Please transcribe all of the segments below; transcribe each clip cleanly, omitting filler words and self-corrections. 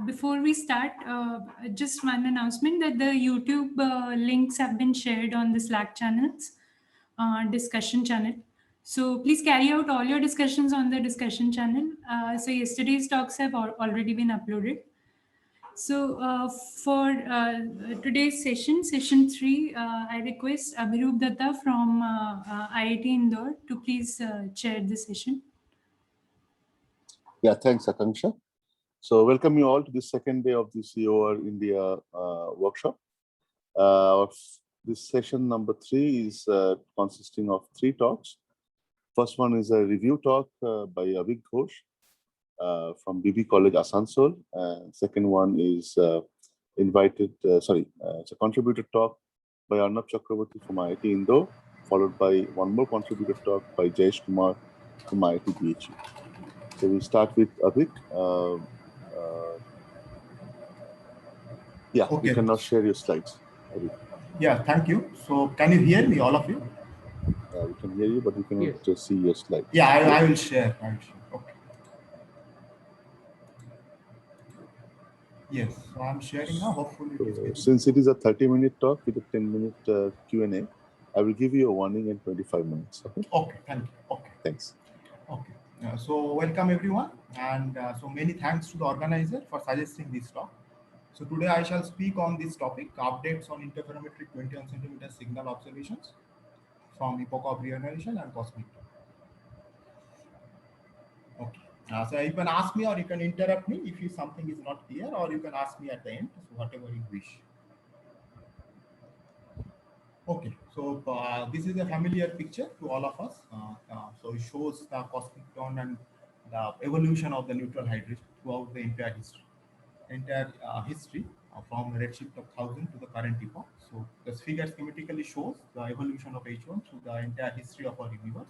before we start, just one announcement that the YouTube links have been shared on the Slack channels, discussion channel. So please carry out all your discussions on the discussion channel. So yesterday's talks have already been uploaded. So for today's session 3, I request Abhirup Datta from IIT Indore to please chair the session. Yeah, thanks, Akanksha. So welcome you all to the second day of the COR India workshop. This session number 3 is consisting of 3 talks. First one is a review talk by Avik Ghosh from BB College, Asansol. Second one is it's a contributed talk by Arnab Chakraborty from IIT Indore, followed by one more contributed talk by Jayesh Kumar from IIT BHU. So we'll start with Avik. Yeah, okay. You can now share your slides, Avik. Yeah, thank you. So can you hear me, all of you? We can hear you, but we cannot just see your slides. Yeah, I will share. Okay. Yes, so I'm sharing now. Hopefully, since it is a 30-minute talk with a 10-minute Q&A, I will give you a warning in 25 minutes. Okay. Okay. Thank you. Okay. Thanks. Okay. So welcome everyone, and so many thanks to the organizer for suggesting this talk. So today I shall speak on this topic: updates on interferometric 21 centimeter signal observations from epoch of reionization and cosmic dawn. Okay. So you can ask me or you can interrupt me if something is not clear, or you can ask me at the end, so whatever you wish. Okay, so this is a familiar picture to all of us. So it shows the cosmic dawn and the evolution of the neutral hydrogen throughout the entire history. From redshift of 1000 to the current epoch. So this figure schematically shows the evolution of H1 through the entire history of our universe.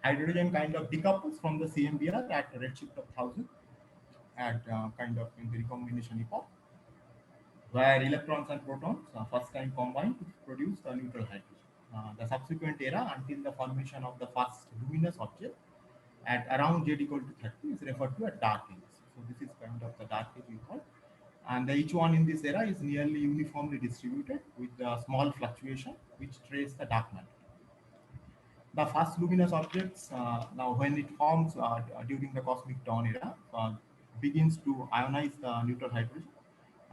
Hydrogen kind of decouples from the CMBR at redshift of 1000 at kind of in the recombination epoch, where electrons and protons first time combine to produce the neutral hydrogen. The subsequent era until the formation of the first luminous object at around Z equal to 30 is referred to as dark age. So this is kind of the dark age we call. And the H1 in this era is nearly uniformly distributed with the small fluctuation which trace the dark matter. The first luminous objects, now when it forms during the cosmic dawn era, begins to ionize the neutral hydrogen,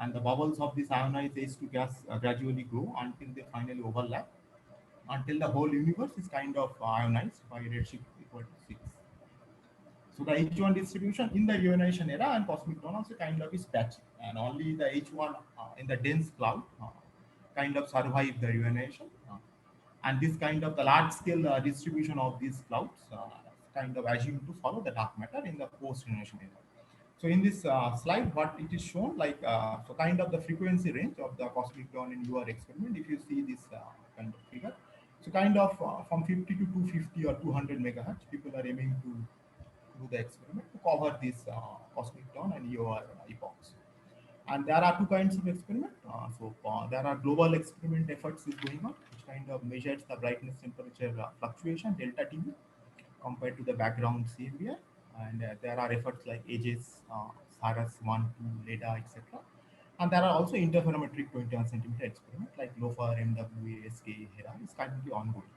and the bubbles of this ionized H2 gas gradually grow until they finally overlap, until the whole universe is kind of ionized by redshift equal to 6. So the H1 distribution in the reionization era and cosmic dawn also kind of is patchy, and only the H1 in the dense cloud kind of survive the reionization. And this kind of the large scale distribution of these clouds kind of assumed to follow the dark matter in the post-reionization era. So in this slide, what it is shown, like so kind of the frequency range of the cosmic dawn in your experiment, if you see this kind of figure, so kind of from 50 to 250 or 200 megahertz, people are aiming to do the experiment to cover this cosmic dawn and your epochs. And there are 2 kinds of experiment. There are global experiment efforts is going on, which kind of measures the brightness temperature fluctuation, delta TV, compared to the background CMBR. And there are efforts like AGES, SARAS 1, 2, LEDA, etc. And there are also interferometric 21 centimeter experiment like LOFAR, MWA, SK, HERA is currently ongoing.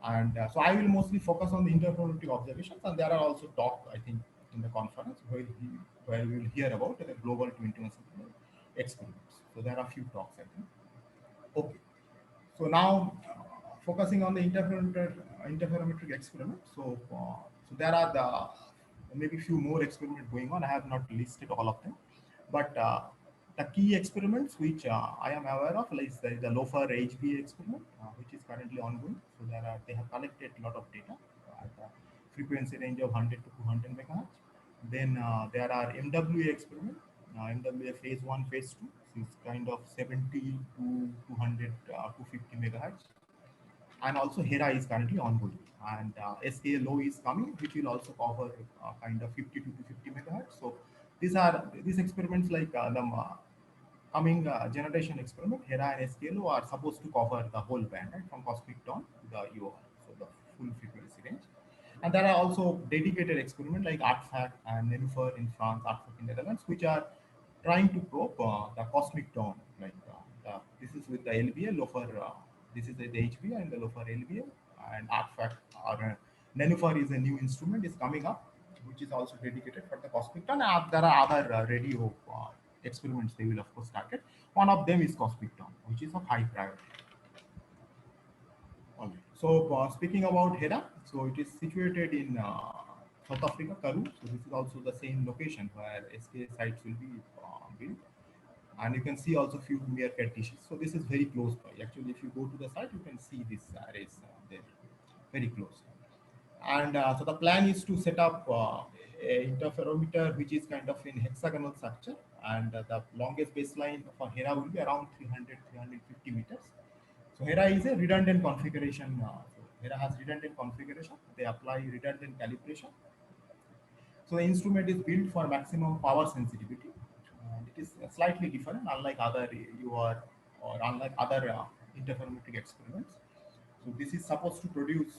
And so I will mostly focus on the interferometric observations, and there are also talk, I think, in the conference where we will hear about the global 21 centimeter experiments. So there are a few talks, I think. Okay. So now focusing on the interferometric experiment. So there are maybe few more experiments going on. I have not listed all of them, but the key experiments which I am aware of is the LOFAR HBA experiment, which is currently ongoing. So they have collected a lot of data at a frequency range of 100 to 200 megahertz. Then there are MWA experiment, MWA phase 1, phase 2. So it's kind of 70 to 200, 250 megahertz. And also HERA is currently ongoing. And SKLO is coming, which will also cover kind of 50 to 250 megahertz. So these experiments like the coming generation experiment, HERA and SKLO are supposed to cover the whole band, right, from cosmic dawn to the UOR, so the full frequency range. And there are also dedicated experiments like ARTFAC and Nenufar in France, ARTFAC in Netherlands, which are trying to probe the cosmic dawn. This is with the LBA, Lofer, this is the HBA and the Lofer LBA, and ARTFAC or Nenufar is a new instrument is coming up, which is also dedicated for the cosmic dawn. And there are other radio experiments they will of course target. One of them is cosmic dawn, which is of high priority. All right. So speaking about Hera, so it is situated in South Africa, Karoo. So this is also the same location where SK sites will be built. And you can see also few Meerkat dishes. So this is very close by. Actually, if you go to the site, you can see this arrays there, very close. And so the plan is to set up a interferometer which is kind of in hexagonal structure, and the longest baseline for Hera will be around 300-350 meters. So Hera is a redundant configuration. So Hera has redundant configuration. They apply redundant calibration. So the instrument is built for maximum power sensitivity, and it is slightly different, unlike other UR or unlike other interferometric experiments. So this is supposed to produce,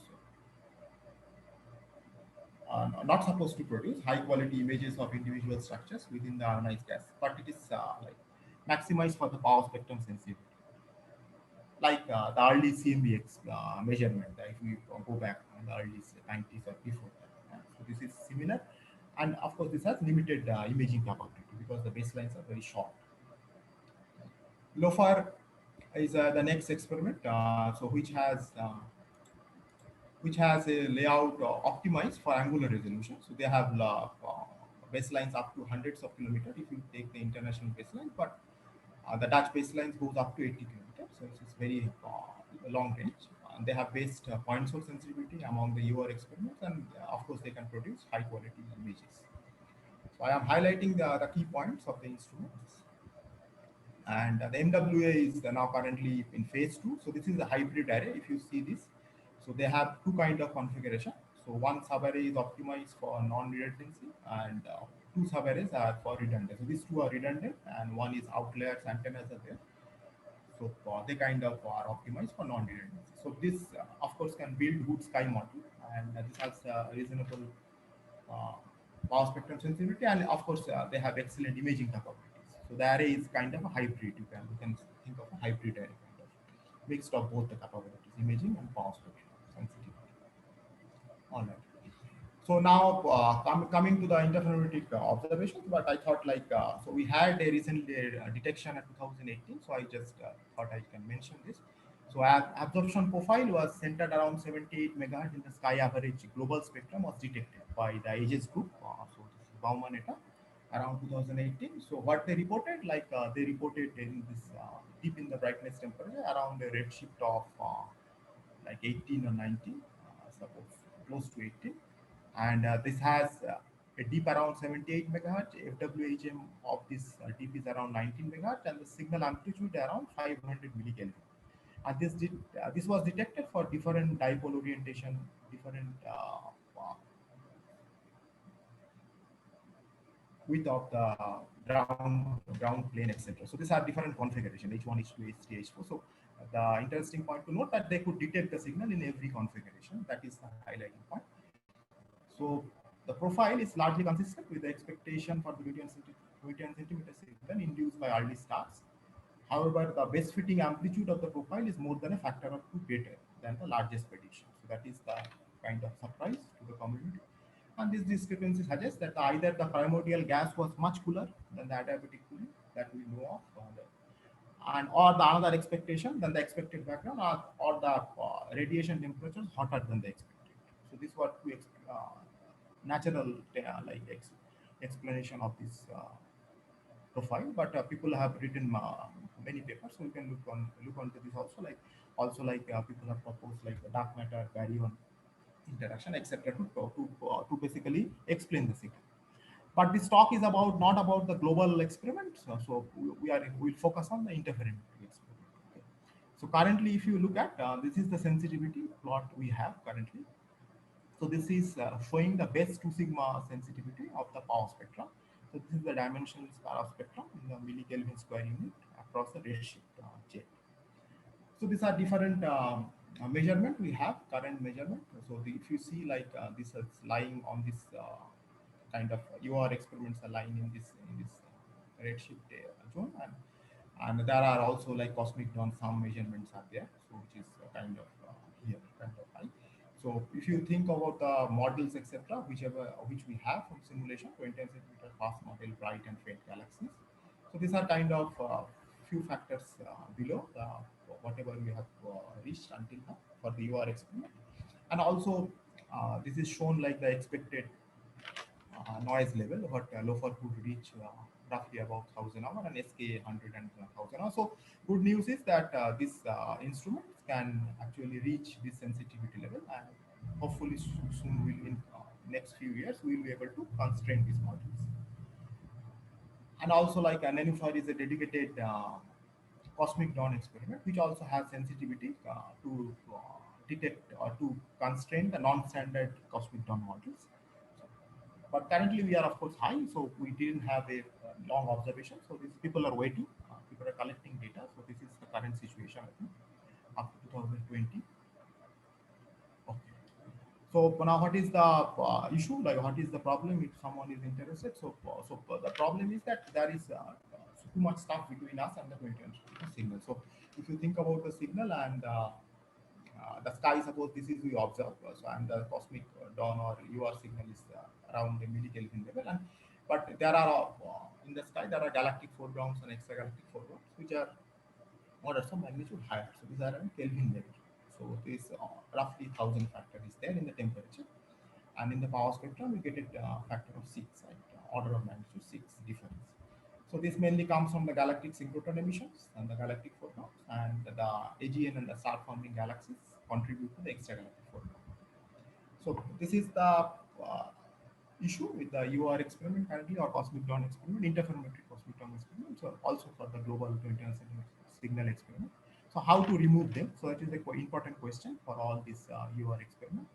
not supposed to produce high quality images of individual structures within the ionized gas, but it is like maximized for the power spectrum sensitivity. Like the early CMBX measurement, if we go back in the early 90s or before that. So this is similar, and of course this has limited imaging capability because the baselines are very short. LOFAR is the next experiment, so which has a layout optimized for angular resolution. So they have baselines up to hundreds of kilometers if you take the international baseline, but the Dutch baselines goes up to 80 kilometers. So it's very long range. And they have based point source sensitivity among the UR experiments, and of course they can produce high quality images. So I am highlighting the key points of the instruments. And the MWA is now currently in phase 2. So this is a hybrid array. If you see this, so they have two kind of configuration. So one subarray is optimized for non-redundancy, and two subarrays are for redundant. So these two are redundant, and one is outliers antennas are there. So they kind of are optimized for non-redundancy. So this, of course, can build good sky model, and this has reasonable power spectrum sensitivity, and of course, they have excellent imaging capabilities. So the array is kind of a hybrid. You can think of a hybrid array, kind of mixed of both the capabilities, imaging and power spectrum sensitivity. All right. So now coming to the interferometric observations, but I thought so we had a recent detection at 2018. So I just thought I can mention this. So absorption profile was centered around 78 megahertz in the sky average global spectrum was detected by the AGES group. So this is Baumann et al. Around 2018. So what they reported, they reported in this dip in the brightness temperature around a redshift of like 18 or 19, suppose close to 18. And this has a dip around 78 megahertz. FWHM of this dip is around 19 megahertz, and the signal amplitude around 500 millikelvin. And this was detected for different dipole orientation, different width of the ground plane, etc. So these are different configuration, H1, H2, H3, H4. So the interesting point to note that they could detect the signal in every configuration. That is the highlighting point. So the profile is largely consistent with the expectation for the 20 centimeter signal induced by early stars. However, the best fitting amplitude of the profile is more than a factor of 2 greater than the largest prediction. So that is the kind of surprise to the community. And this discrepancy suggests that either the primordial gas was much cooler than the adiabatic cooling that we know of, and or the another expectation than the expected background, or the radiation temperatures hotter than the expected. So this was two natural explanation of this profile, but people have written many papers, so you can look onto this also. People have proposed the dark matter baryon interaction, etc., to basically explain the signal. But this talk is not about the global experiment, so we'll focus on the interferometric experiment. Okay. So currently, if you look at this is the sensitivity plot we have currently. So this is showing the best 2 sigma sensitivity of the power spectrum. So this is the dimensional scale spectrum in the millikelvin square unit across the redshift jet. So these are different measurement, we have current measurement. So if you see like this is lying on this kind of UR experiments are lying in this redshift zone, and there are also like cosmic dawn, some measurements are there, so which is kind of here kind of high. So if you think about the models etc., which we have from simulation, 20 centimeter fast model, bright and faint galaxies. So these are kind of few factors below whatever we have reached until now for the UR experiment, and also this is shown like the expected noise level, what loafer could reach roughly about 1000 hour and SK 100 and 1000 hour. So good news is that this instruments can actually reach this sensitivity level, and hopefully soon will in next few years we will be able to constrain these models. And also like Nenufar is a dedicated cosmic dawn experiment, which also has sensitivity to detect or to constrain the non-standard cosmic dawn models. But currently we are of course high, so we didn't have a long observation. So these people are waiting, people are collecting data. So this is the current situation, I think, up to 2020. Okay. So now what is the issue? Like what is the problem if someone is interested? So the problem is that there is too much stuff between us and the 20 signal. So if you think about the signal and the sky, suppose this is we observe, so and the cosmic dawn or UR signal is around the millikelvin level, and but there are in the sky there are galactic foregrounds and extragalactic foregrounds which are orders of magnitude higher. So these are in Kelvin level. So this roughly 1000 factor is there in the temperature, and in the power spectrum we get it factor of 6, right? Order of magnitude 6 difference. So this mainly comes from the galactic synchrotron emissions and the galactic photons, and the AGN and the star forming galaxies contribute to the extragalactic photon. So this is the issue with the UR experiment currently, or cosmic dawn experiment, interferometric cosmic dawn experiment, so also for the global 20 signal experiment. So how to remove them? So that is the important question for all this UR experiment,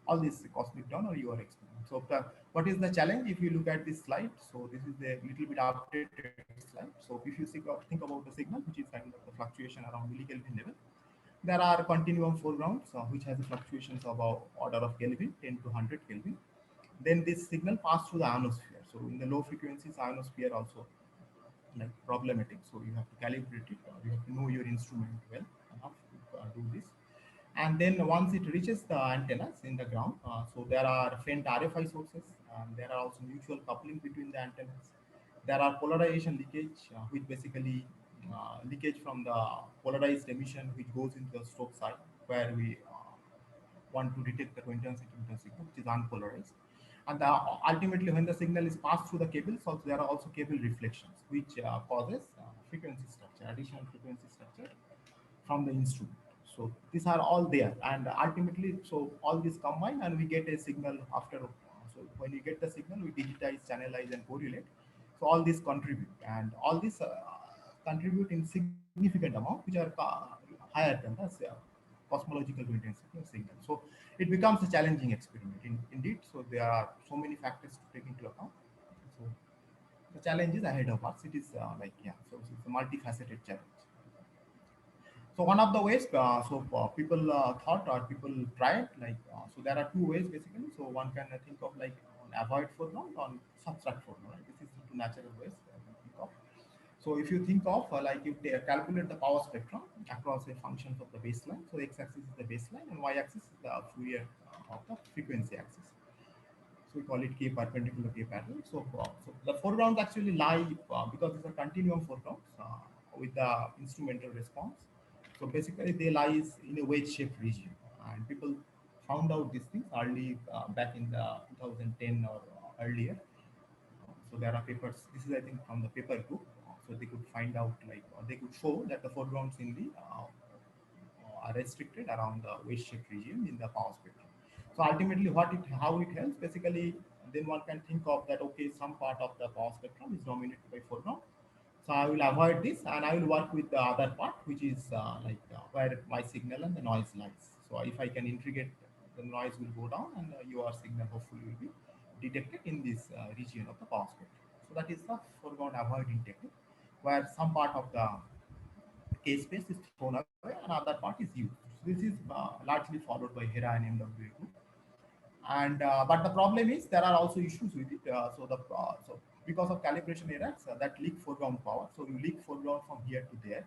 all this cosmic dawn or UR experiment. So what is the challenge if you look at this slide? So this is a little bit updated slide. So if you think about the signal, which is kind of the fluctuation around millikelvin level, there are continuum foregrounds which has a fluctuations of order of Kelvin, 10 to 100 Kelvin. Then this signal pass through the ionosphere. So in the low frequencies, ionosphere also like problematic. So you have to calibrate it. You have to know your instrument well enough to do this. And then once it reaches the antennas in the ground, so there are faint RFI sources, and there are also mutual coupling between the antennas. There are polarization leakage, which basically leakage from the polarized emission which goes into the strobe side, where we want to detect the 20 centimeter signal, which is unpolarized. And ultimately, when the signal is passed through the cables, also there are also cable reflections, which causes frequency structure, additional frequency structure from the instrument. So these are all there, and ultimately, so all these combine, and we get a signal after. So when you get the signal, we digitize, channelize, and correlate. So all these contribute, and all these contribute in significant amount, which are higher than the cosmological intensity of signal. So it becomes a challenging experiment indeed. So there are so many factors to take into account. So the challenge is ahead of us. It is so it's a multifaceted challenge. So one of the ways, people thought or people tried, so there are two ways basically. So one can think of like on avoid foreground, on subtract foreground. Right? This is two natural ways to think of. So if you think of like if they calculate the power spectrum across the functions of the baseline, so x-axis is the baseline and y-axis is the Fourier of the frequency axis. So we call it K perpendicular K parallel. So the foregrounds actually lie because it's a continuum foreground with the instrumental response. So basically they lie in a wedge-shaped region, and people found out these things early back in the 2010 or earlier. So there are papers. This is I think from the paper group. So they could find out they could show that the foregrounds in the are restricted around the wedge-shaped region in the power spectrum. So ultimately, how it helps basically, then one can think of that. Okay, some part of the power spectrum is dominated by foreground. So I will avoid this, and I will work with the other part, which is where my signal and the noise lies. So if I can integrate, the noise will go down, and your signal hopefully will be detected in this region of the power spectrum. So that is the foreground avoiding technique, where some part of the K space is thrown away and other part is used. So So this is largely followed by Hera and MWA group. And but the problem is there are also issues with it. So because of calibration errors that leak foreground power. So you leak foreground from here to there,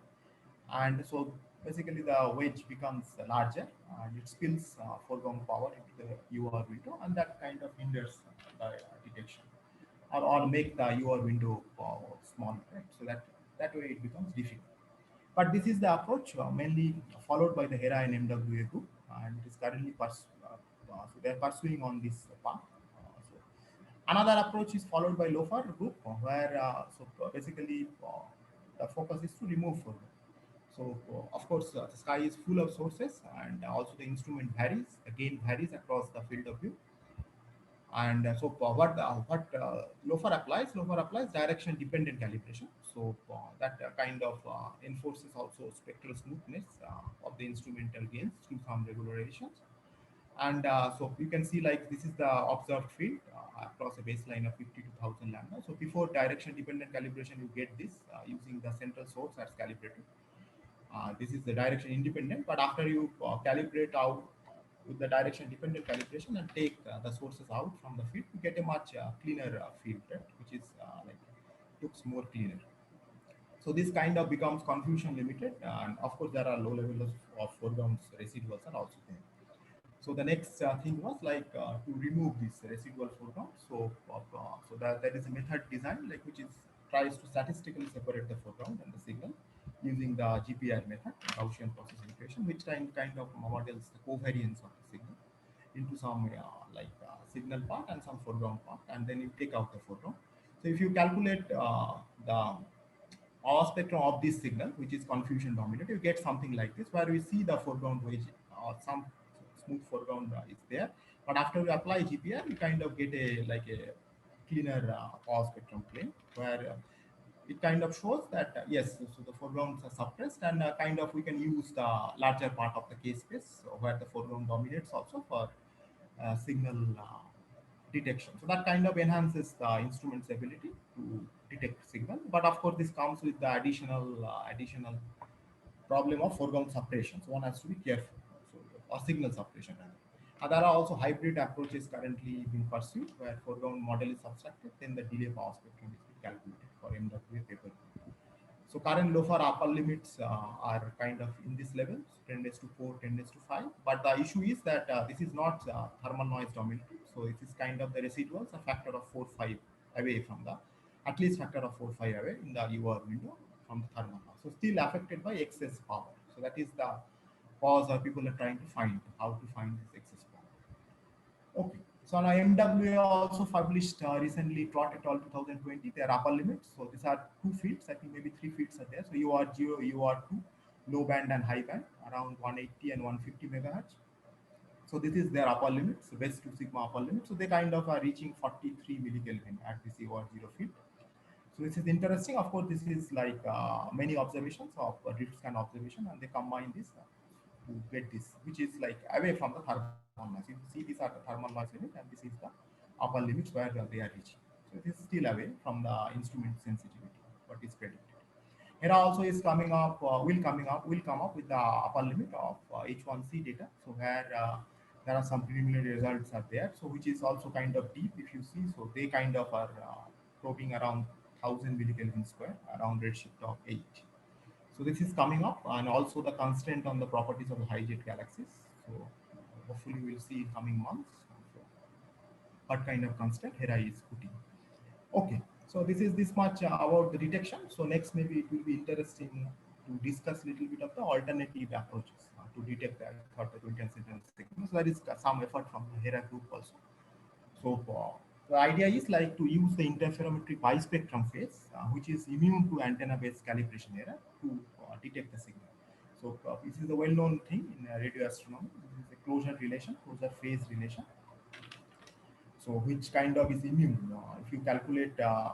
and so basically the wedge becomes larger and it spills foreground power into the UR window, and that kind of hinders the detection, or make the UR window small, right? So that way it becomes difficult. But this is the approach mainly followed by the Hera and MWA group, and it is currently so they are pursuing on this path. So another approach is followed by Lofer group, where basically the focus is to remove foreground. So of course, the sky is full of sources, and also the instrument varies, the gain varies across the field of view. And what Lofer applies? Lofer applies direction dependent calibration. So that kind of enforces also spectral smoothness of the instrumental gains through some regularization. And so you can see like this is the observed field across a baseline of 52,000 lambda. So before direction dependent calibration, you get this using the central source as calibrated. This is the direction independent, but after you calibrate out with the direction dependent calibration and take the sources out from the field, you get a much cleaner field, right? Which is like looks more cleaner. So this kind of becomes confusion limited, and of course there are low levels of foreground residuals are also there. So the next thing was like to remove this residual foreground. So that there is a method design like which is tries to statistically separate the foreground and the signal using the GPR method, Gaussian process equation, which kind of models the covariance of the signal into some signal part and some foreground part, and then you take out the foreground. So if you calculate the all spectrum of this signal, which is confusion dominant, you get something like this, where we see the foreground wedge or some smooth foreground is there. But after we apply GPR, we kind of get a cleaner all spectrum plane, where it kind of shows that yes, so the foregrounds are suppressed, and kind of we can use the larger part of the K space where the foreground dominates also for signal detection. So that kind of enhances the instrument's ability to detect signal. But of course, this comes with the additional problem of foreground suppression. So one has to be careful. So or signal suppression. There are also hybrid approaches currently being pursued, where foreground model is subtracted, then the delay power spectrum is being calculated for MWA paper. So current Lofer upper limits are kind of in this level, 10 raised to 4, 10 raised to 5. But the issue is that this is not thermal noise dominated. So it is kind of the residuals a factor of 4, 5 away from the, at least factor of 4, 5 away in the UR window from the thermal noise. So still affected by excess power. So that is the cause people are trying to find, how to find this excess power. Okay. So now MWA also published recently Trott et al. 2020 their upper limits. So these are two fields, I think maybe three fields are there. So UR0, UR2, low band and high band, around 180 and 150 megahertz. So this is their upper limit, so best 2 sigma upper limit. So they kind of are reaching 43 millikelvin at this UR0 field. So this is interesting. Of course, this is like many observations of drift scan observation, and they combine this to get this, which is like away from the thermal noise. You see, these are the thermal noise limit, and this is the upper limits where they are reaching. So this is still away from the instrument sensitivity, what is predicted. Hera also is coming up, will come up with the upper limit of H1C data. So where there are some preliminary results are there. So which is also kind of deep, if you see. So they kind of are probing around 1000 millikelvin square, around redshift of 8. So this is coming up, and also the constraint on the properties of the high jet galaxies. So hopefully we'll see in coming months. So what kind of constraint Hera is putting. Okay, so this is this much about the detection. So next maybe it will be interesting to discuss a little bit of the alternative approaches to detect the 20 and signals. So there is some effort from the Hera group also. So the idea is like to use the interferometry bispectrum phase, which is immune to antenna-based calibration error to detect the signal. So this is a well-known thing in radio astronomy. This is a closure relation, closure phase relation. So which kind of is immune? If you calculate the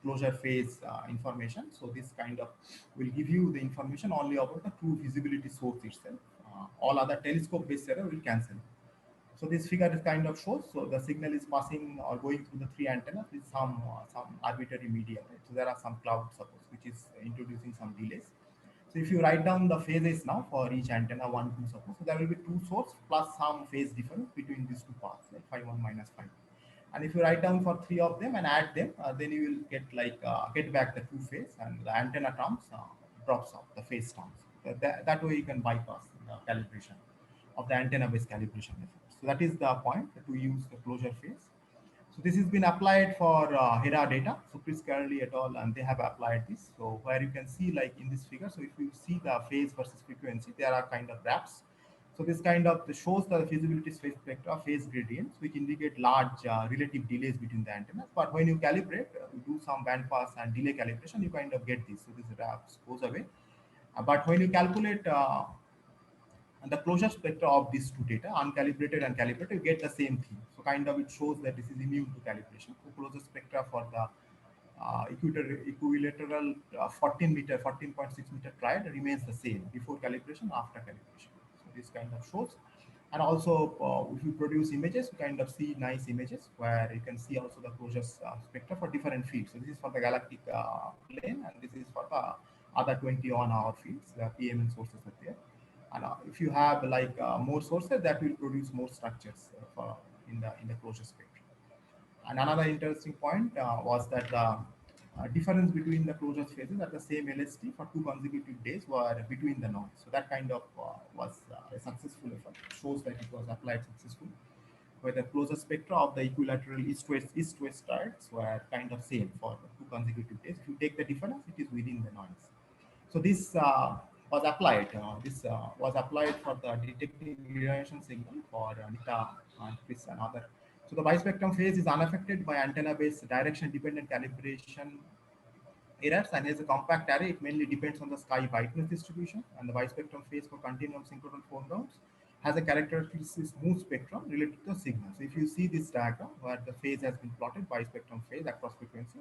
closure phase information, so this kind of will give you the information only about the true visibility source itself. All other telescope-based error will cancel. So this figure is kind of shows, so the signal is passing or going through the three antennas with some arbitrary media. Right? So there are some clouds, suppose, which is introducing some delays. So if you write down the phases now for each antenna, 1, 2, suppose, so there will be 2 source plus some phase difference between these two paths, like phi 1 minus phi 2. And if you write down for 3 of them and add them, then you will get get back the 2 phase, and the antenna terms drops off, the phase terms. That way you can bypass the calibration of the antenna based calibration method. So that is the point, to use the closure phase. So this has been applied for HERA data. So Chris Carley et al. And they have applied this. So where you can see, like in this figure, so if you see the phase versus frequency, there are kind of graphs. So this kind of shows the feasibility space spectra phase gradients, which indicate large relative delays between the antennas. But when you calibrate, you do some bandpass and delay calibration, you kind of get this. So this graph goes away. But when you calculate and the closure spectra of these two data, uncalibrated and calibrated, you get the same thing. So kind of it shows that this is immune to calibration. So closure spectra for the equilateral 14.6 meter triad remains the same before calibration, after calibration. So this kind of shows. And also, if you produce images, you kind of see nice images where you can see also the closure spectra for different fields. So this is for the galactic plane, and this is for the other 21-hour fields. The PMN sources are there. And if you have more sources, that will produce more structures in the closure spectrum. And another interesting point was that the difference between the closure phases at the same LST for 2 consecutive days were between the noise. So that kind of was a successful effort. It shows that it was applied successfully, where the closure spectra of the equilateral east-west triads were kind of same for 2 consecutive days. If you take the difference, it is within the noise. So this was applied. This was applied for the detecting reduction signal for Nita and Chris and other. So the bispectrum phase is unaffected by antenna-based direction-dependent calibration errors, and as a compact array, it mainly depends on the sky brightness distribution. And the bispectrum phase for continuum synchronous foregrounds has a characteristic smooth spectrum related to the signal. So if you see this diagram where the phase has been plotted, bispectrum phase across frequency,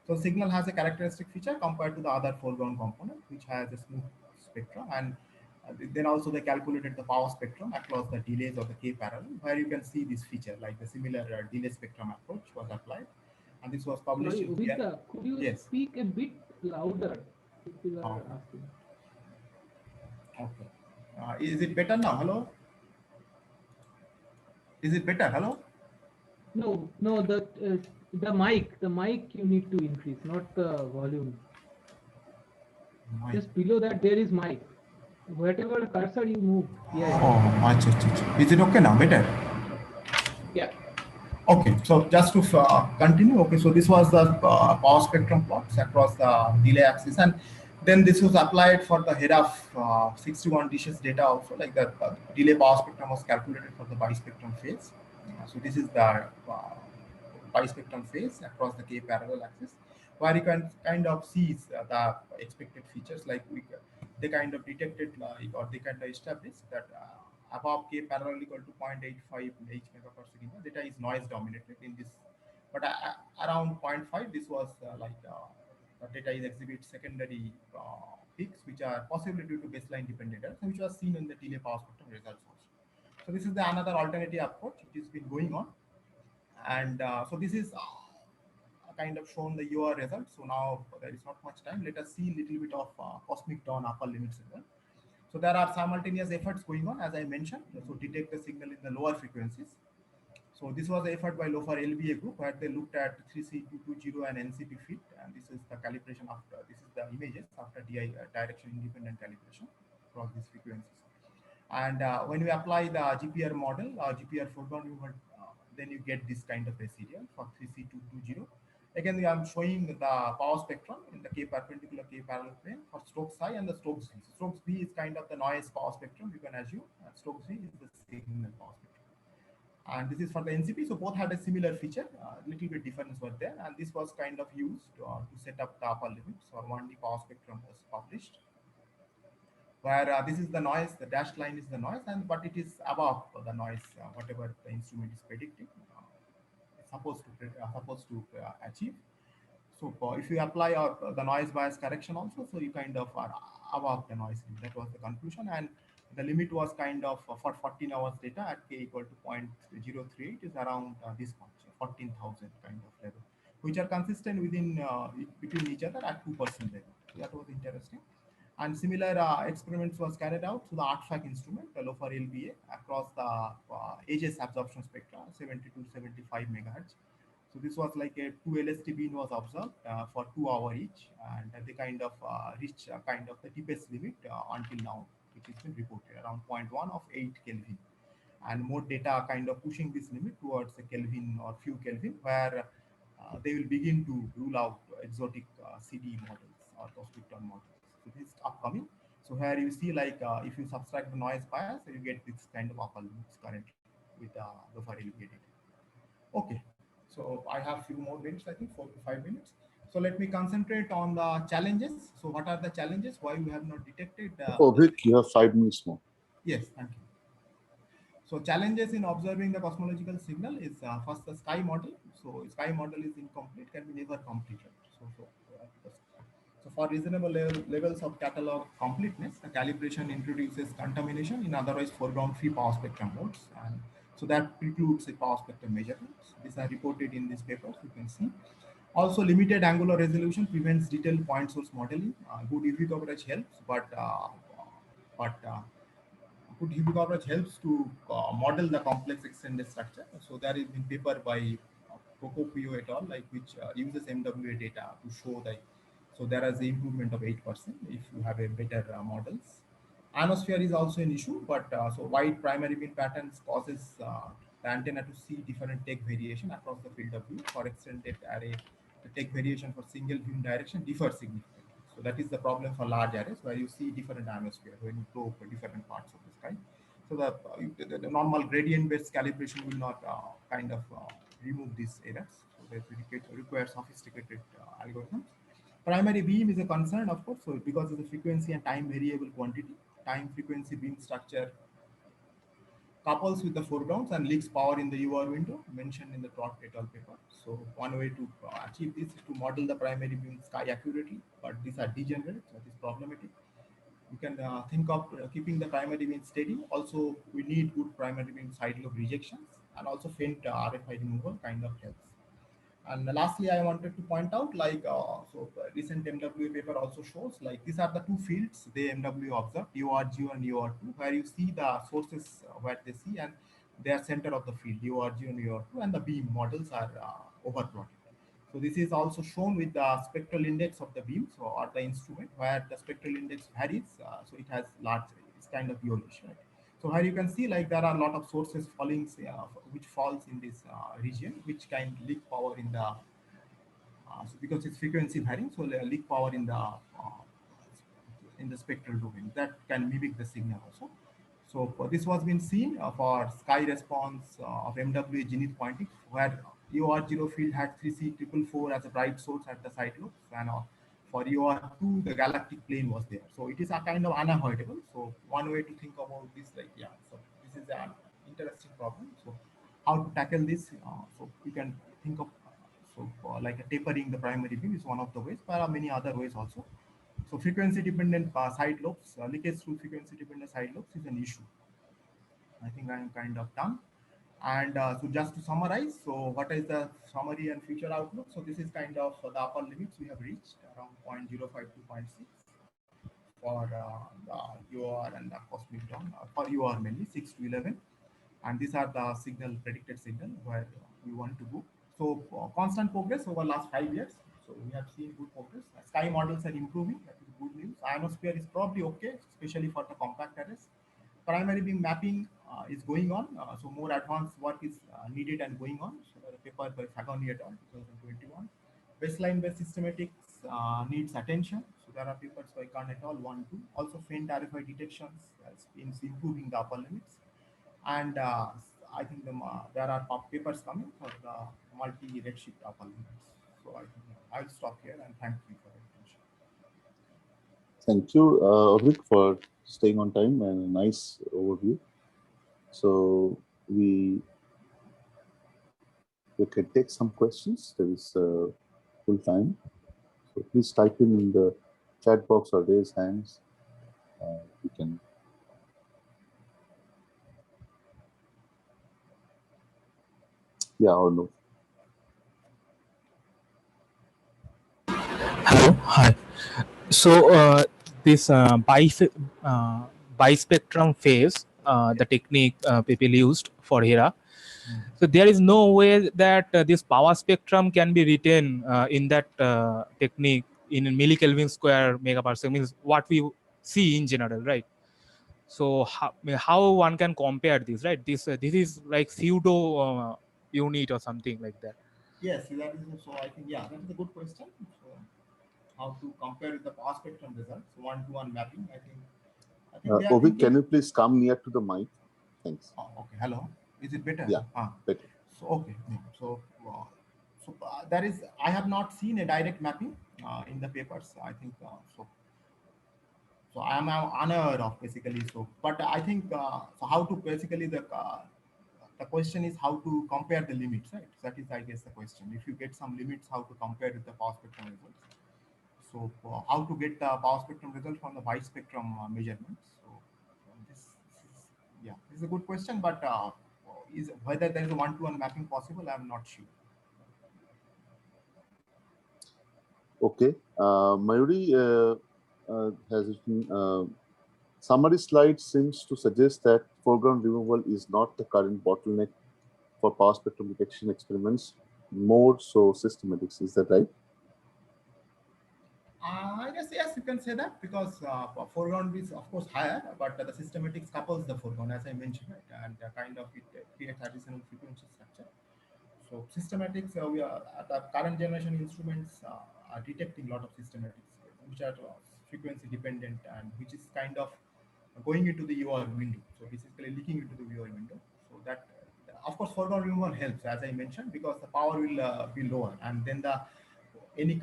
so signal has a characteristic feature compared to the other foreground component, which has a smooth spectrum. And then also they calculated the power spectrum across the delays of the K parallel, where you can see this feature, like the similar delay spectrum approach was applied. And this was published. Sorry, Udita, could you Yes. speak a bit louder? People are asking. Okay. Is it better now? Hello? Is it better? Hello? No, the mic you need to increase, not the volume. Just below that there is mic. Whatever cursor you move. Yeah. Oh, achha. Is it okay now? Better? Yeah. Okay, so just to continue, okay, so this was the power spectrum plots across the delay axis, and then this was applied for the HERA 61 dishes data also, like the delay power spectrum was calculated for the bispectrum phase. So this is the bispectrum phase across the K parallel axis, where you can kind of see the expected features, like they kind of detected or they kind of established that above K parallel equal to 0.85 H mega per second, data is noise dominated in this, but around 0.5, this was the data is exhibit secondary peaks, which are possibly due to baseline dependent errors, which was seen in the delay power spectrum results also. So this is the another alternative approach which has been going on, and so this is kind of shown the UR results. So now there is not much time. Let us see a little bit of cosmic dawn upper limits as well. So there are simultaneous efforts going on, as I mentioned, so detect the signal in the lower frequencies. So this was an effort by LOFAR LBA group, where they looked at 3C220 and NCP fit, and this is the calibration after, this is the images after DI direction independent calibration across these frequencies. And when you apply the GPR model or GPR foreground, then you get this kind of a serial for 3C220. Again, I am showing the power spectrum in the K perpendicular K parallel plane for Stokes I and the Stokes V. Stokes V is kind of the noise power spectrum, you can assume, and Stokes V is the signal power spectrum. And this is for the NCP, so both had a similar feature, little bit difference was there, and this was kind of used to set up the upper limits, or 1D power spectrum was published, where this is the noise, the dashed line is the noise, and but it is above the noise, whatever the instrument is predicting, supposed to achieve. So if you apply the noise bias correction also, so you kind of are above the noise limit. That was the conclusion, and the limit was kind of for 14 hours data at K equal to 0.038 is around this much, 14,000 kind of level, which are consistent within between each other at 2% level. So that was interesting. And similar experiments was carried out through the ARTFAC instrument, the low for LBA, across the edges absorption spectra, 70 to 75 megahertz. So this was like a 2 LST beam was observed for 2 hours each, and they kind of reached kind of the deepest limit until now, which has been reported around 0.1 of 8 Kelvin. And more data kind of pushing this limit towards a Kelvin or few Kelvin, where they will begin to rule out exotic CD models or Cosbitton models. So this is upcoming. So here you see like if you subtract the noise bias, you get this kind of upper limits currently with the for LBA data. Okay, so I have few more minutes, I think 4 to 5 minutes. So let me concentrate on the challenges. So what are the challenges? Why we have not detected? Vic, you have 5 minutes more. Yes, thank you. So challenges in observing the cosmological signal is first the sky model. So sky model is incomplete, can be never completed. So for reasonable levels of catalog completeness, the calibration introduces contamination in otherwise foreground free power spectrum modes, and so that precludes a power spectrum measurements. These are reported in this paper, you can see. Also, limited angular resolution prevents detailed point source modeling. Good UV coverage helps, but good UV coverage helps to model the complex extended structure. So there is a paper by Procopio et al., like which uses MWA data to show that. So there is an improvement of 8% if you have a better models. Ionosphere is also an issue, but so wide primary beam patterns causes the antenna to see different take variation across the field of view. For extended array, the take variation for single beam direction differs significantly. So that is the problem for large arrays where you see different ionosphere when you probe different parts of the sky. So the normal gradient-based calibration will not kind of remove these errors. So that requires sophisticated algorithms. Primary beam is a concern, of course, so because of the frequency and time variable quantity, time frequency beam structure couples with the foregrounds and leaks power in the UR window mentioned in the Trott et al. Paper. So one way to achieve this is to model the primary beam sky accurately, but these are degenerate, so it is problematic. You can think of keeping the primary beam steady. Also, we need good primary beam side lobe rejections, and also faint RFI removal kind of helps. And lastly, I wanted to point out, like, recent MWA paper also shows, like, these are the two fields they MWA observed, UR0 and UR2, where you see the sources where they see, and they are center of the field, UR0 and UR2, and the beam models are overplotted. So this is also shown with the spectral index of the beam, so or the instrument, where the spectral index varies, so it has large, it's kind of yellowish, right? So here you can see like there are a lot of sources falling, which falls in this region, which can leak power in the, so because it's frequency varying, so leak power in the spectral domain that can mimic the signal also. So this was been seen for sky response of MWA zenith pointing, where UR0 field had 3C444 as a bright source at the side lobes, and for UR2 the galactic plane was there. So it is a kind of unavoidable. So one way to think about this, like, yeah, so this is an interesting problem. So how to tackle this? So we can think of like a tapering the primary beam is one of the ways. There are many other ways also. So frequency dependent side lobes, leakage through frequency dependent side lobes is an issue. I think I am kind of done. And so just to summarize, so what is the summary and future outlook? So this is kind of the upper limits we have reached around 0.05 to 0.6 for the UR and the cosmic dawn, for UR mainly 6 to 11. And these are the signal, predicted signal where we want to go. So constant progress over last 5 years. So we have seen good progress. Sky models are improving. That is good news. Ionosphere is probably okay, especially for the compact arrays. Primary beam mapping is going on. So more advanced work is needed and going on. So a paper by Fagoni et al. 2021. Baseline-based systematics needs attention. So there are papers by Khan et al. 1, 2. Also faint RFI detections is improving the upper limits. And I think there are papers coming for the multi-redshift upper limits. So I think I'll stop here and thank you for your attention. Thank you, Vic, for staying on time and a nice overview. So we can take some questions. There is full time. So please type in the chat box or raise hands. We can. Yeah or no. Hello, hi. So this bispectrum phase, the technique people used for HERA. So there is no way that this power spectrum can be written in that technique in millikelvin square megaparsec, means what we see in general, right? So how one can compare this, right? This is like pseudo unit or something like that. Yes, that is so. I think that is a good question. So, how to compare with the power spectrum results, one-to-one mapping? I think they are Ovik, thinking. can you please come near to the mic? Thanks. Oh, okay. Hello. Is it better? Yeah, better. So okay. Yeah. So there is. I have not seen a direct mapping in the papers. I think so. So I am unaware of basically. So, but I think so. How to basically the question is how to compare the limits, right? That is, I guess, the question. If you get some limits, how to compare with the power spectrum results. So how to get the power spectrum result from the bispectrum measurements. So this is a good question, but is whether there is a one-to-one mapping possible, I am not sure. Okay, Mayuri has written, summary slide seems to suggest that foreground removal is not the current bottleneck for power spectrum detection experiments, more so systematics. Is that right? I guess yes, you can say that, because foreground is of course higher, but the systematics couples the foreground, as I mentioned, right? And kind of it creates additional frequency structure. So systematics, we are at the current generation instruments are detecting a lot of systematics, which are frequency dependent and which is kind of going into the UR window. So basically leaking into the UR window. So that, of course, foreground removal helps, as I mentioned, because the power will be lower, and then the any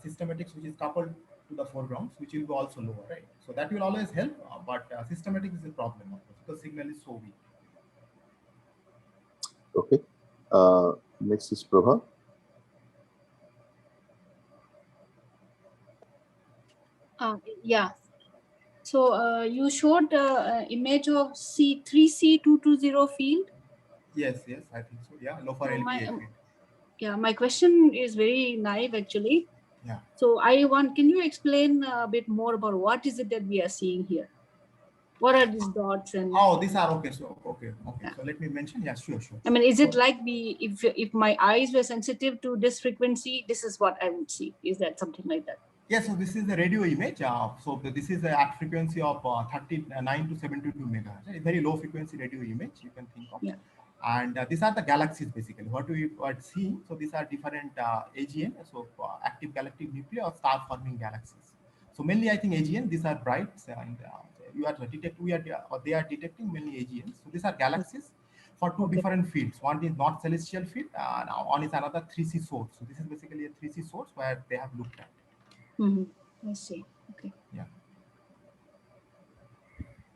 systematics which is coupled to the foregrounds, which will be also lower, right? So that will always help, but systematics is a problem, of course, because signal is so weak. Okay. Next is Prabha. Yeah. So you showed image of C3C220 field. Yes, I think so. Yeah, low for So LPA field. Yeah, my question is very naive actually. Yeah. So can you explain a bit more about what is it that we are seeing here? What are these dots and? Oh, these are okay. So okay. Yeah. So let me mention. Yeah, sure. I mean, is it like if my eyes were sensitive to this frequency, this is what I would see? Is that something like that? Yeah, so this is the radio image. So this is at frequency of 39 to 72 megahertz. A very low frequency radio image you can think of. Yeah. And these are the galaxies basically. What we are seeing. So these are different AGN, so active galactic nuclei or star forming galaxies. So mainly I think AGN. These are bright, and they are detecting mainly AGN. So these are galaxies for two different fields. One is not celestial field, and one is another 3C source. So this is basically a 3C source where they have looked at. I see. Okay. Yeah.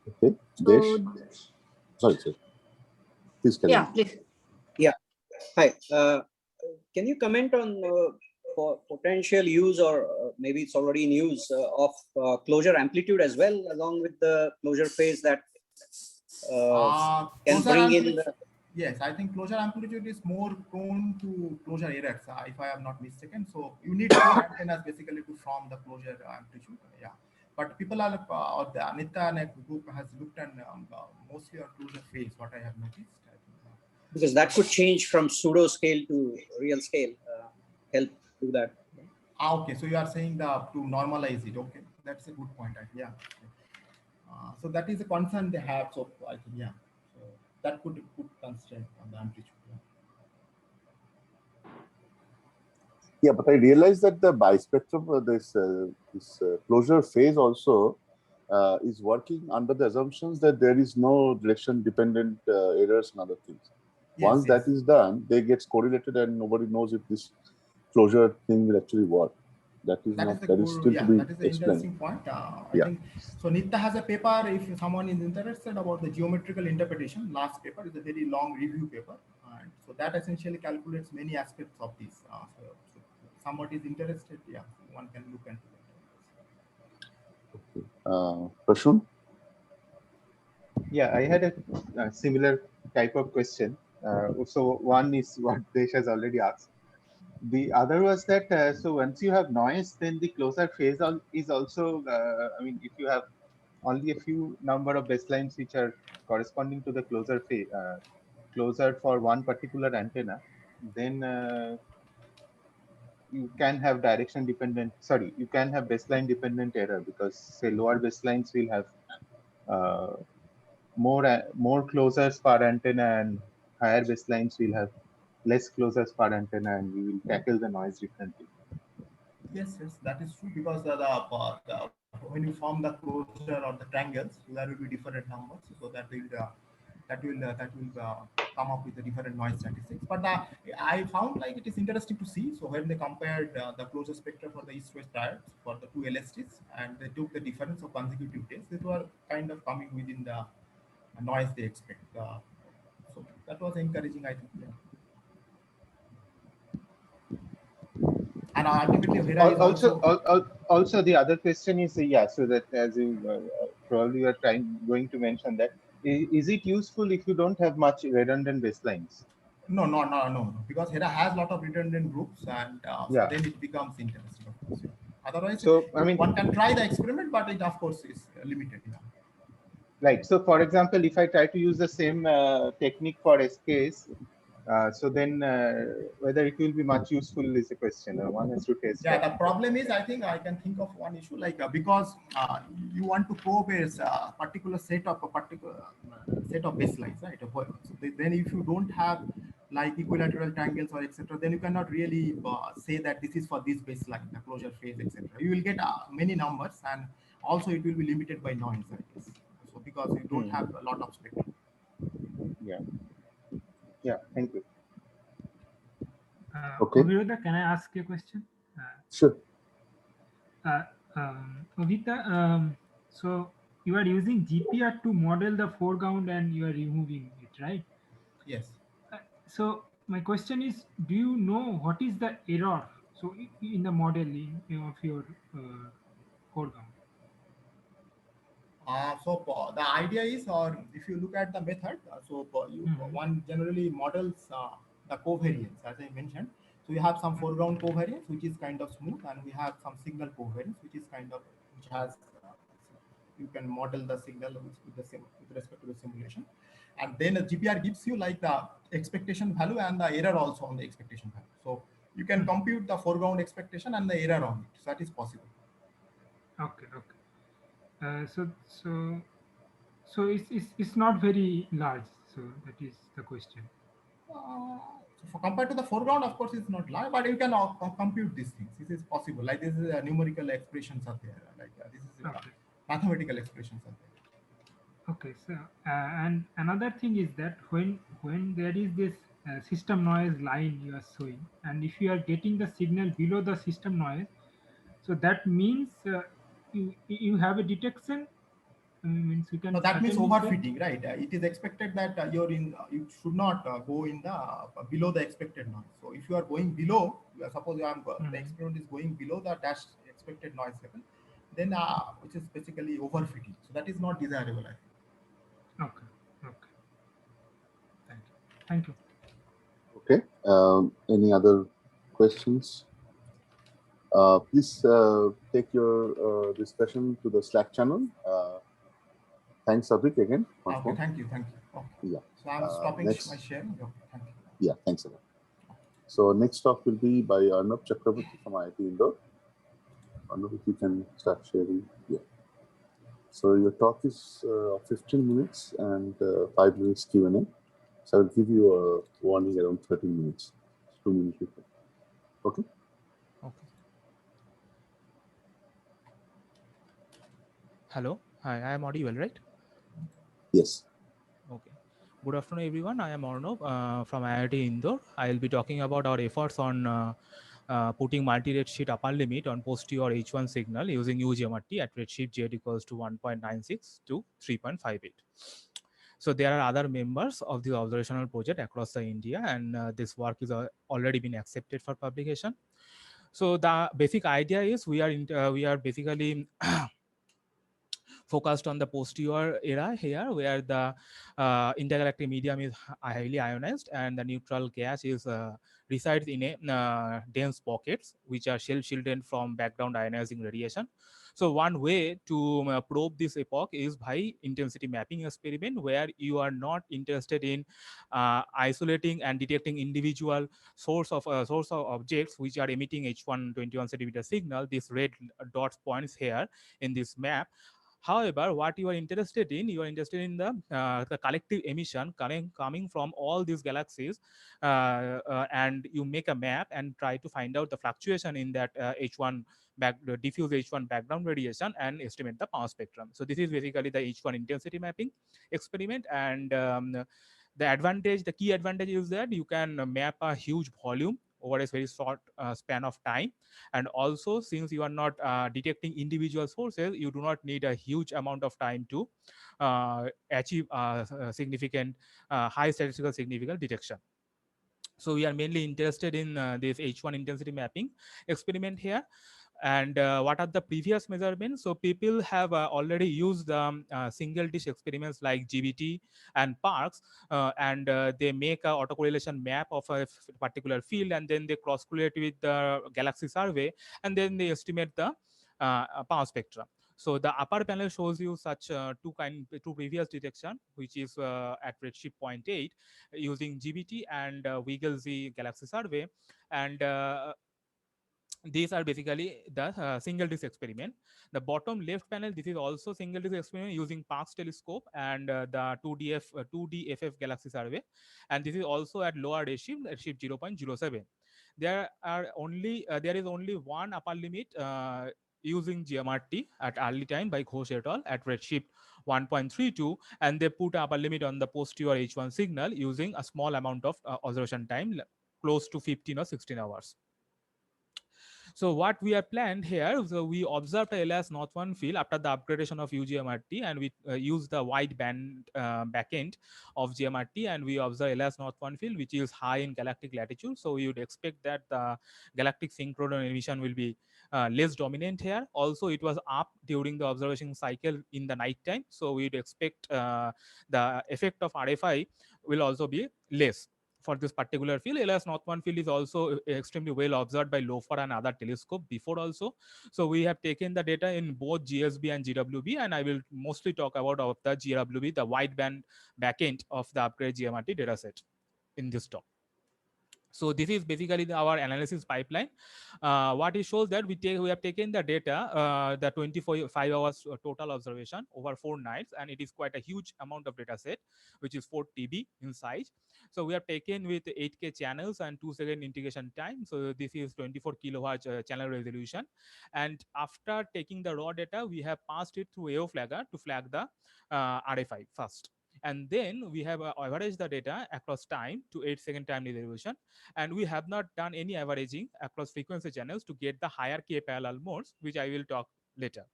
Okay. Desh. Sorry. Please carry on. Please. Yeah. Hi. Can you comment on potential use, or maybe it's already in use, of closure amplitude as well, along with the closure phase that can bring in the... Yes, I think closure amplitude is more prone to closure errors, if I am not mistaken. So you need two antennas basically to form the closure amplitude. Yeah, but people are or the Anita and group has looked at mostly on closure phase. What I have noticed. I think, because that could change from pseudo scale to real scale. Help do that. Okay, so you are saying to normalize it. Okay, that's a good point. Yeah. So that is a concern they have. So I think so that could put constraint on the amplitude. Yeah, but I realized that the bispectrum, this closure phase also is working under the assumptions that there is no direction dependent errors and other things. Once that is done, they get correlated and nobody knows if this closure thing will actually work. That is still to be that is an interesting point. I think so. Nitya has a paper. If someone is interested about the geometrical interpretation, last paper is a very long review paper, and so that essentially calculates many aspects of this. So someone is interested, one can look into it. Okay. Prashun? Yeah, I had a similar type of question. So one is what Desh has already asked. The other was that so once you have noise, then the closer phase is also. I mean, if you have only a few number of baselines which are corresponding to the closer phase, closer for one particular antenna, then you can have direction dependent. Sorry, you can have baseline dependent error because say lower baselines will have uh, more closures per antenna and higher baselines will have less closures per antenna, and we will tackle the noise differently. Yes, yes, that is true because when you form the closure or the triangles, there will be different numbers, so that will come up with a different noise statistics. But I found like it is interesting to see. So when they compared the closure spectra for the east-west diodes for the two LSTs and they took the difference of consecutive days, they were kind of coming within the noise they expect. So that was encouraging, I think. Yeah. And ultimately, Hera is Also, the other question is yeah. So that as you probably are going to mention that is it useful if you don't have much redundant baselines? No, because Hera has a lot of redundant groups, and Yeah. so then it becomes interesting, of course. Yeah. Otherwise, So I mean, one can try the experiment, but it of course is limited. Yeah. Right. So, for example, if I try to use the same technique for SKs, so then whether it will be much useful is a question. One has to test. Yeah, that. the problem is, I think I can think of one issue like because you want to probe a particular set of baselines, right? So then if you don't have like equilateral triangles or etc., then you cannot really say that this is for this baseline, the closure phase, etc. You will get many numbers, and also it will be limited by noise, I guess. So because you don't have a lot of spectrum. Yeah. Yeah. Thank you. Okay. Aviruddha, can I ask you a question? Sure. Avita, so you are using GPR to model the foreground and you are removing it, right? Yes. So my question is, do you know what is the error? So in the modeling of your foreground. So the idea is, or if you look at the method, one generally models the covariance, as I mentioned. So you have some foreground covariance, which is kind of smooth, and we have some signal covariance, which has you can model the signal with respect to the simulation, and then a GPR gives you like the expectation value and the error also on the expectation value. So you can compute the foreground expectation and the error on it. So that is possible. Okay. So it's not very large. So that is the question. So compared to the foreground, of course, it's not large, but you can compute these things. This is possible. Like this is numerical expressions are there. Like this is mathematical expressions are there. Okay. So and another thing is that when there is this system noise line you are showing, and if you are getting the signal below the system noise, so that means you have a detection. Means you can. No, that means certainly say- overfitting, right? It is expected that you should not go in the below the expected noise. So if you are going below, suppose the experiment is going below the dash expected noise level, then which is basically overfitting. So that is not desirable, I think. Okay. Thank you. Okay. Any other questions? Please take your discussion to the Slack channel. Thanks, Avik, again. Okay, thank you. Okay. Yeah. So I'm stopping my sharing. Okay, thank you. Yeah, thanks a lot. So next talk will be by Arnab Chakraborty from IIT Indore. Arnab, if you can start sharing. Yeah. So your talk is 15 minutes and 5 minutes Q&A. So I'll give you a warning around 13 minutes, 2 minutes before. Okay? Okay. Hello. Hi, I am audible, right? Yes. Okay. Good afternoon, everyone. I am Arnab from IIT Indore. I will be talking about our efforts on putting multi-rate sheet upper limit on posterior H1 signal using UGMRT at redshift Z equals to 1.96 to 3.58. So there are other members of the observational project across the India, and this work is already been accepted for publication. So the basic idea is we are basically focused on the posterior era here, where the intergalactic medium is highly ionized and the neutral gas is resides in a dense pockets which are shielded from background ionizing radiation. So one way to probe this epoch is by intensity mapping experiment, where you are not interested in isolating and detecting individual source of objects which are emitting H1 21 centimeter signal. This red dots points here in this map. However, what you are interested in the collective emission coming from all these galaxies, and you make a map and try to find out the fluctuation in that diffuse H1 background radiation and estimate the power spectrum. So this is basically the H1 intensity mapping experiment, and the key advantage is that you can map a huge volume over a very short span of time. And also, since you are not detecting individual sources, you do not need a huge amount of time to achieve significant high statistical significance detection. So we are mainly interested in this H1 intensity mapping experiment here. And what are the previous measurements? So people have already used single dish experiments like GBT and Parkes, and they make a autocorrelation map of a particular field, and then they cross correlate with the galaxy survey, and then they estimate the power spectrum. So the upper panel shows you such two previous detection, which is at redshift 0.8 using GBT and Wiggle-Z galaxy survey, and these are basically the single disk experiment. The bottom left panel, this is also single disk experiment using Parkes telescope and the 2DFF galaxy survey, and this is also at lower redshift 0.07. There is only one upper limit using GMRT at early time by Ghosh et al. At redshift 1.32, and they put upper limit on the posterior H1 signal using a small amount of observation time, close to 15 or 16 hours. So what we have planned here, so we observed a LS North 1 field after the upgradation of UGMRT, and we use the wide band backend of GMRT, and we observe LS North 1 field, which is high in galactic latitude. So you would expect that the galactic synchronous emission will be less dominant here. Also, it was up during the observation cycle in the night time. So we'd expect the effect of RFI will also be less for this particular field. LS North 1 field is also extremely well observed by LOFAR and other telescope before also. So we have taken the data in both GSB and GWB, and I will mostly talk about the GWB, the wideband backend of the upgrade GMRT dataset in this talk. So this is basically our analysis pipeline. What it shows that we have taken the data, the 25 hours total observation over 4 nights, and it is quite a huge amount of data set, which is 4 TB in size. So we have taken with 8K channels and 2-second integration time. So this is 24 kilohertz channel resolution. And after taking the raw data, we have passed it through AO flagger to flag the RFI first. And then we have averaged the data across time to 8-second time resolution, and we have not done any averaging across frequency channels to get the higher K parallel modes, which I will talk later.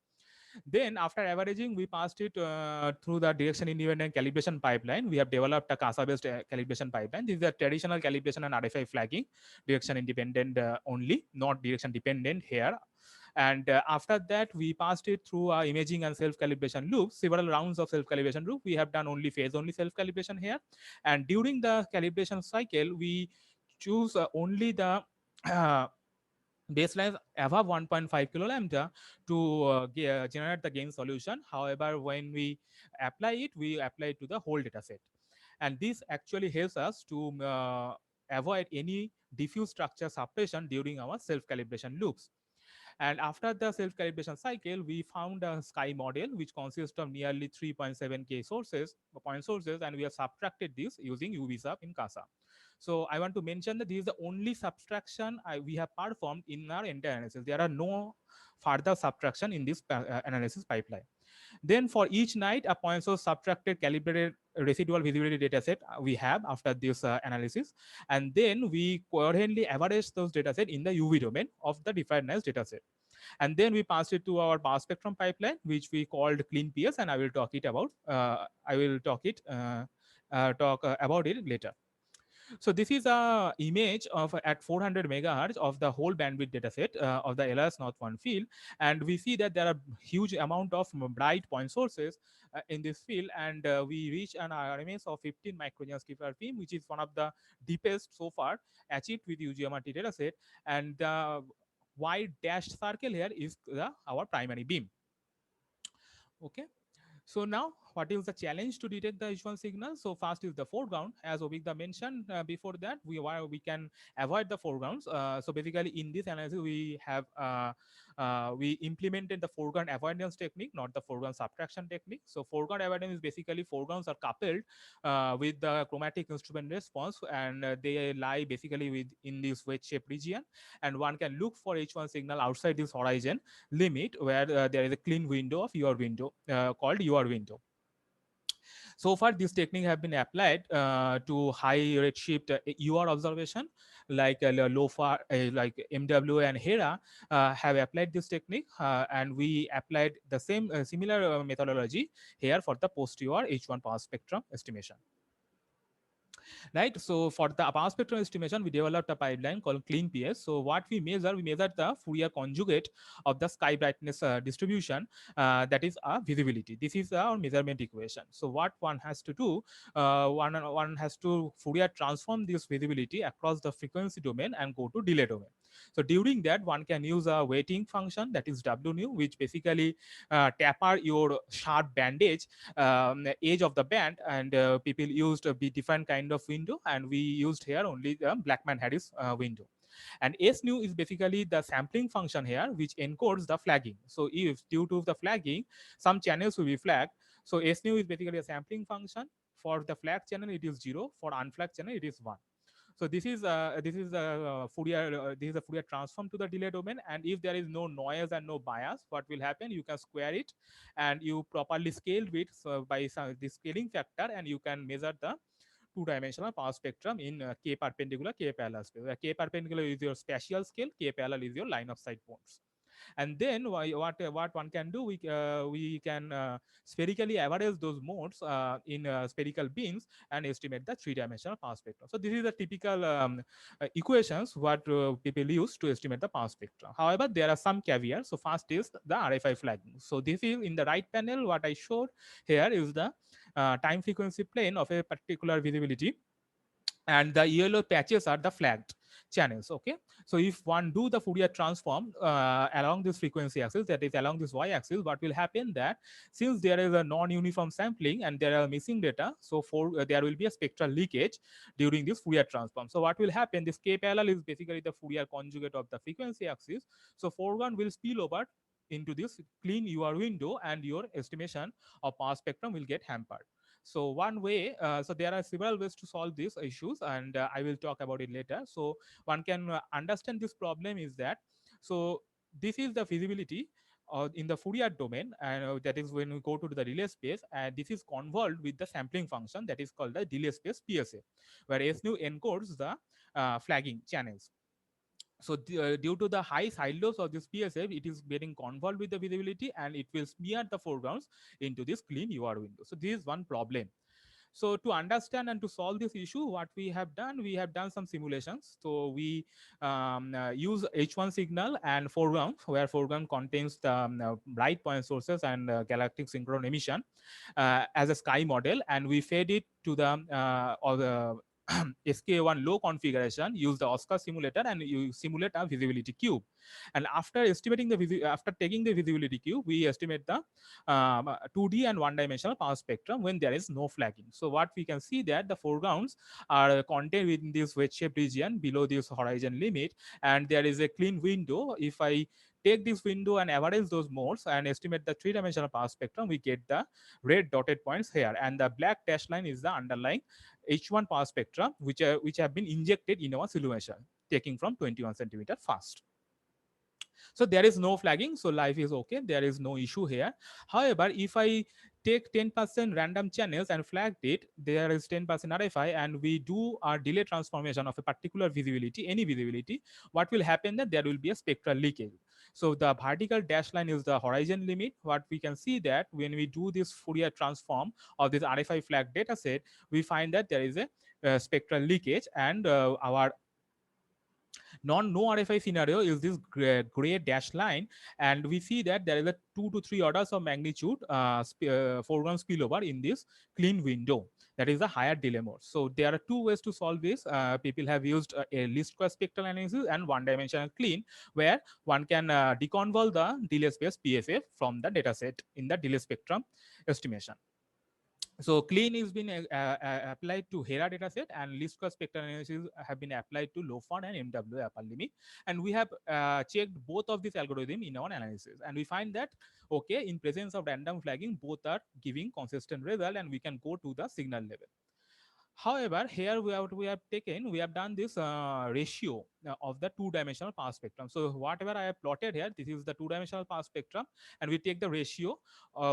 Then after averaging, we passed it through the direction independent calibration pipeline. We have developed a CASA based calibration pipeline. This is a traditional calibration and RFI flagging, direction independent only, not direction dependent here. And after that, we passed it through imaging and self-calibration loops, several rounds of self-calibration loop. We have done only phase-only self-calibration here. And during the calibration cycle, we choose only the baselines above 1.5 kilolambda to generate the gain solution. However, when we apply it to the whole data set. And this actually helps us to avoid any diffuse structure suppression during our self-calibration loops. And after the self-calibration cycle, we found a sky model which consists of nearly 3.7K point sources, and we have subtracted this using UV-SUB in CASA. So I want to mention that this is the only subtraction we have performed in our entire analysis. There are no further subtraction in this analysis pipeline. Then for each night, a point source subtracted calibrated residual visibility data set we have after this analysis. And then we coherently average those data set in the UV domain of the defined nice data set. And then we passed it to our power spectrum pipeline, which we called CleanPS, and I will talk about it later. So this is a image of at 400 megahertz of the whole bandwidth dataset of the LRS North 1 field, and we see that there are huge amount of bright point sources in this field, and we reach an RMS of 15 microjoules per beam, which is one of the deepest so far achieved with UGMRT dataset, and the white dashed circle here is our primary beam. Okay. So now, what is the challenge to detect the H1 signal? So first is the foreground, as Obigda mentioned before that, we can avoid the foregrounds. So basically, in this analysis, we have we implemented the foreground avoidance technique, not the foreground subtraction technique. So foreground avoidance is basically foregrounds are coupled with the chromatic instrument response, and they lie basically in this wedge shape region, and one can look for H1 signal outside this horizon limit where there is a clean window of your window called your window. So far, this technique have been applied to high redshift UR observation, like LOFAR, like MW and HERA have applied this technique, and we applied the same similar methodology here for the post-UR H1 power spectrum estimation. Right. So for the power spectrum estimation, we developed a pipeline called CleanPS. So what we measure the Fourier conjugate of the sky brightness distribution, that is our visibility. This is our measurement equation. So what one has to do, one has to Fourier transform this visibility across the frequency domain and go to delay domain. So during that, one can use a weighting function, that is W nu, which basically taper your sharp bandage edge of the band, and people used a different kind of window, and we used here only the Blackman-Harris window. And S nu is basically the sampling function here, which encodes the flagging. So if due to the flagging, some channels will be flagged, so S nu is basically a sampling function. For the flagged channel, it is 0. For unflagged channel, it is 1. So this is a Fourier transform to the delay domain, and if there is no noise and no bias, what will happen? You can square it, and you properly scale it by the scaling factor, and you can measure the two-dimensional power spectrum in K perpendicular, K parallel space. Where K perpendicular is your spatial scale, K parallel is your line of sight points. And then what one can do, we can spherically average those modes in spherical beams and estimate the three-dimensional power spectrum. So this is the typical equations what people use to estimate the power spectrum. However, there are some caveats. So first is the RFI flagging. So this is in the right panel. What I showed here is the time frequency plane of a particular visibility, and the yellow patches are the flagged channels. Okay, so if one do the Fourier transform along this frequency axis, that is along this y-axis, what will happen that since there is a non-uniform sampling and there are missing data, so there will be a spectral leakage during this Fourier transform. So what will happen, this K parallel is basically the Fourier conjugate of the frequency axis, so foreground will spill over into this clean UR window, and your estimation of power spectrum will get hampered. So one way, so there are several ways to solve these issues, and I will talk about it later. So one can understand this problem is that, so this is the visibility in the Fourier domain, and that is when we go to the delay space, and this is convolved with the sampling function that is called the delay space PSA, where S nu encodes the flagging channels. So due to the high side lobes of this PSF, it is getting convolved with the visibility, and it will smear the foregrounds into this clean UR window. So this is one problem. So to understand and to solve this issue, what we have done some simulations. So we use H1 signal and foreground, where foreground contains the bright point sources and galactic synchron emission as a sky model, and we fed it to the SK1 low configuration, use the OSCAR simulator, and you simulate a visibility cube. And after estimating after taking the visibility cube, we estimate the 2D and one-dimensional power spectrum when there is no flagging. So what we can see that the foregrounds are contained within this wedge-shaped region below this horizon limit, and there is a clean window. If I take this window and average those modes and estimate the three-dimensional power spectrum, we get the red dotted points here, and the black dashed line is the underlying H1 power spectrum, which have been injected in our simulation, taking from 21 centimeter fast. So there is no flagging, so life is okay, there is no issue here. However, if I take 10% random channels and flagged it, there is 10% RFI, and we do our delay transformation of a particular visibility, any visibility, what will happen that there will be a spectral leakage. So the vertical dash line is the horizon limit. What we can see that when we do this Fourier transform of this RFI flag data set, we find that there is a spectral leakage, and our no RFI scenario is this gray dash line, and we see that there is a 2 to 3 orders of magnitude foreground spillover in this clean window. That is a higher delay mode. So there are two ways to solve this. People have used a least square spectral analysis and one-dimensional clean, where one can deconvolve the delay space PSF from the dataset in the delay spectrum estimation. So clean is been applied to HERA dataset, and least square spectral analysis have been applied to LOFAR and MWA upper limit. And we have checked both of these algorithms in our analysis, and we find that okay, in presence of random flagging, both are giving consistent result, and we can go to the signal level. However, here we have done this ratio of the two-dimensional power spectrum. So whatever I have plotted here, this is the two-dimensional power spectrum, and we take the ratio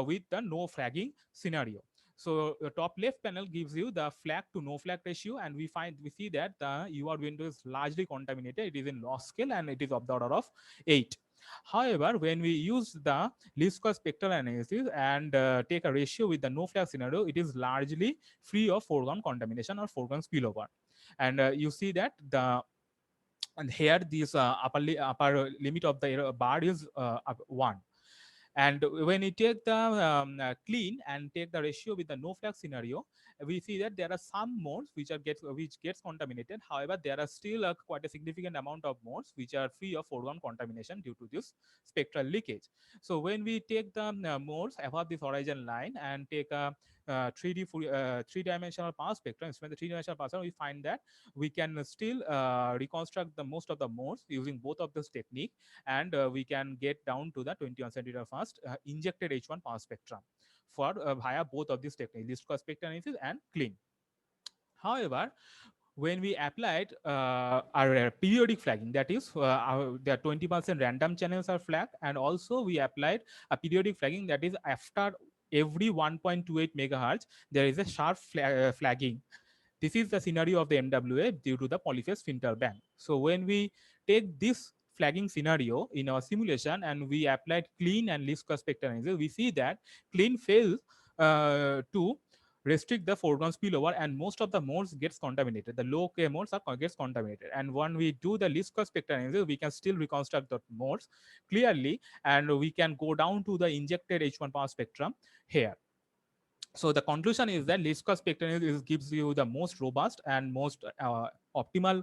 with the no flagging scenario. So the top left panel gives you the flag to no flag ratio, and we see that the UR window is largely contaminated. It is in log scale, and it is of the order of 8. However, when we use the least square spectral analysis and take a ratio with the no flag scenario, it is largely free of foreground contamination or foreground spillover. And you see that and here this upper limit of the error bar is 1. And when you take the clean and take the ratio with the no flag scenario, we see that there are some modes which gets contaminated. However, there are still quite a significant amount of modes which are free of foreground contamination due to this spectral leakage. So when we take the modes above this horizon line and take a 3-dimensional power spectrum, instrument the 3-dimensional power spectrum, we find that we can still reconstruct the most of the modes using both of this technique, and we can get down to the 21 centimeter fast injected H1 power spectrum for via both of these techniques, least square spectral analysis and clean. However, when we applied our periodic flagging, that is the 20% random channels are flagged, and also we applied a periodic flagging, that is after every 1.28 megahertz there is a sharp flagging. This is the scenario of the MWA due to the polyphase filter bank. So when we take this flagging scenario in our simulation and we applied clean and least square spectral analysis, we see that clean fails to restrict the foreground spillover, and most of the modes gets contaminated. The low K modes gets contaminated, and when we do the least square spectral analysis, we can still reconstruct the modes clearly, and we can go down to the injected H1 power spectrum here. So the conclusion is that least square spectral analysis gives you the most robust and most optimal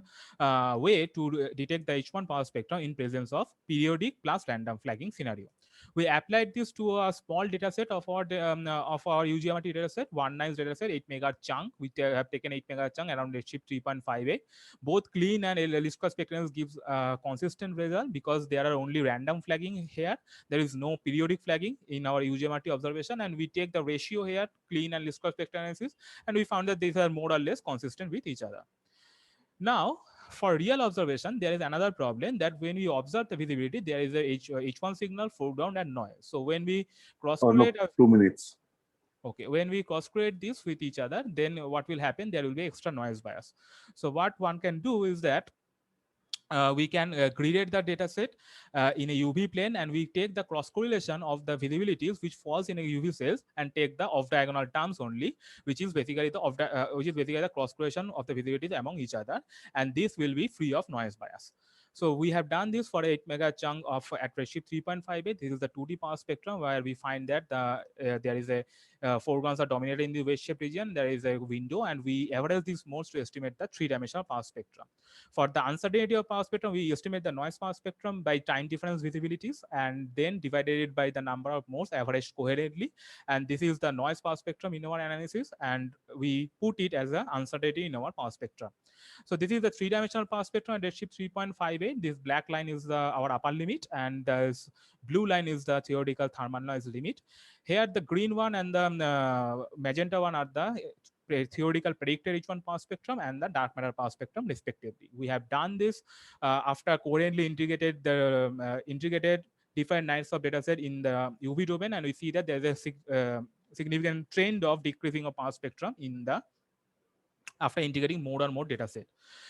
way to detect the H1 power spectrum in presence of periodic plus random flagging scenario. We applied this to a small data set of our UGMRT data set, one nice data set, 8 mega chunk. We have taken 8 mega chunk around redshift 3.58. Both clean and least square spectral gives consistent result because there are only random flagging here. There is no periodic flagging in our UGMRT observation, and we take the ratio here, clean and least square spectral analysis, and we found that these are more or less consistent with each other. Now, for real observation, there is another problem that when we observe the visibility, there is a H1 signal, foreground, and noise. So when we cross-correlate, 2 minutes. Okay, when we cross-correlate this with each other, then what will happen? There will be extra noise bias. So what one can do is that we can gradate the data set in a UV plane, and we take the cross correlation of the visibilities which falls in a UV cells and take the off diagonal terms only, which is basically the cross correlation of the visibilities among each other, and this will be free of noise bias. So we have done this for 8 mega chunk of at redshift 3.58. This is the 2D power spectrum where we find that there is a foregrounds are dominated in the wedge shaped region. There is a window, and we average these modes to estimate the 3-dimensional power spectrum. For the uncertainty of power spectrum, we estimate the noise power spectrum by time difference visibilities and then divided it by the number of modes averaged coherently. And this is the noise power spectrum in our analysis, and we put it as an uncertainty in our power spectrum. So this is the 3-dimensional power spectrum at redshift 3.58. This black line is our upper limit, and this blue line is the theoretical thermal noise limit. Here, the green one and the magenta one are the theoretical predicted H1 power spectrum and the dark matter power spectrum respectively. We have done this after coherently integrated different types of data set in the UV domain, and we see that there is a significant trend of decreasing of power spectrum in the after integrating more and more data set.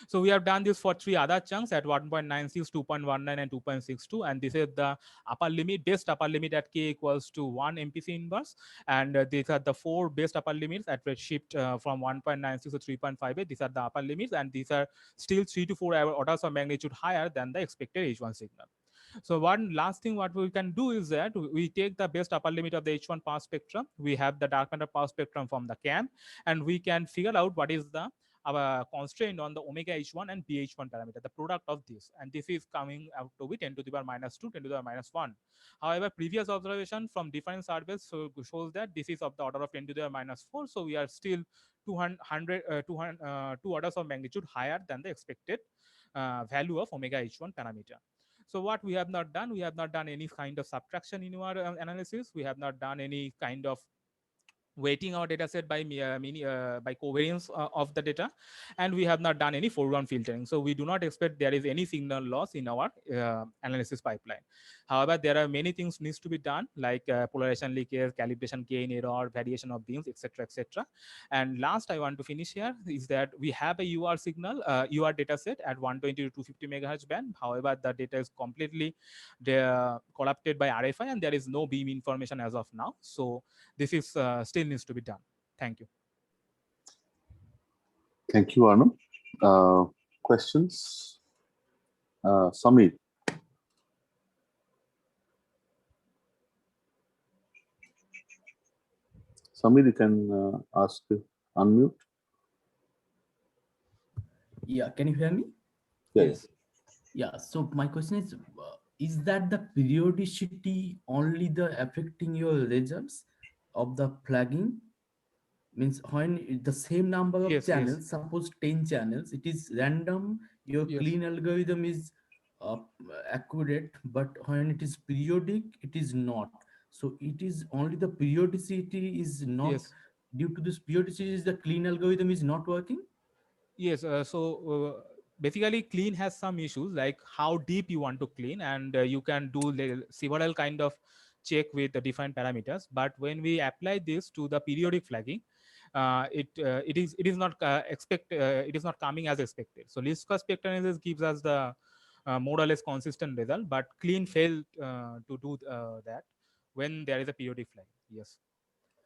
So we have done this for 3 other chunks at 1.96, 2.19, and 2.62. And this is the upper limit, best upper limit at k equals to 1 MPC inverse. And these are the 4 best upper limits at redshift from 1.96 to 3.58. These are the upper limits, and these are still 3 to 4 orders of magnitude higher than the expected H1 signal. So one last thing what we can do is that we take the best upper limit of the H1 power spectrum. We have the dark matter power spectrum from the CAM, and we can figure out what is the our constraint on the omega H1 and BH1 parameter, the product of this. And this is coming out to be 10 to the power minus 2, 10 to the power minus 1. However, previous observation from different surveys shows that this is of the order of 10 to the power minus 4. So we are still 2 orders of magnitude higher than the expected value of omega H1 parameter. So what we have not done, we have not done any kind of subtraction in our analysis. We have not done any kind of weighting our data set by by covariance of the data, and we have not done any foreground filtering. So we do not expect there is any signal loss in our analysis pipeline. However, there are many things needs to be done, like polarization leakage, calibration gain error, variation of beams, etc., etc. And last I want to finish here is that we have a UR signal, UR data set at 120 to 250 megahertz band. However, the data is completely corrupted by RFI, and there is no beam information as of now. So this is still needs to be done. Thank you. Thank you, Arnab. Questions? Samir. Samir, you can ask, unmute. Yeah, can you hear me? Yes. Yeah, so my question is that the periodicity only the affecting your results of the flagging? Means when the same number of channels, suppose 10 channels, it is random, your clean algorithm is accurate, but when it is periodic, it is not. So it is only the periodicity is not, due to this periodicity, is the clean algorithm is not working? Yes, basically clean has some issues, like how deep you want to clean, and you can do several kind of check with the different parameters. But when we apply this to the periodic flagging, it is not it is not coming as expected. So least square spectral analysis gives us the more or less consistent result, but clean failed to do that when there is a periodic flag. Yes.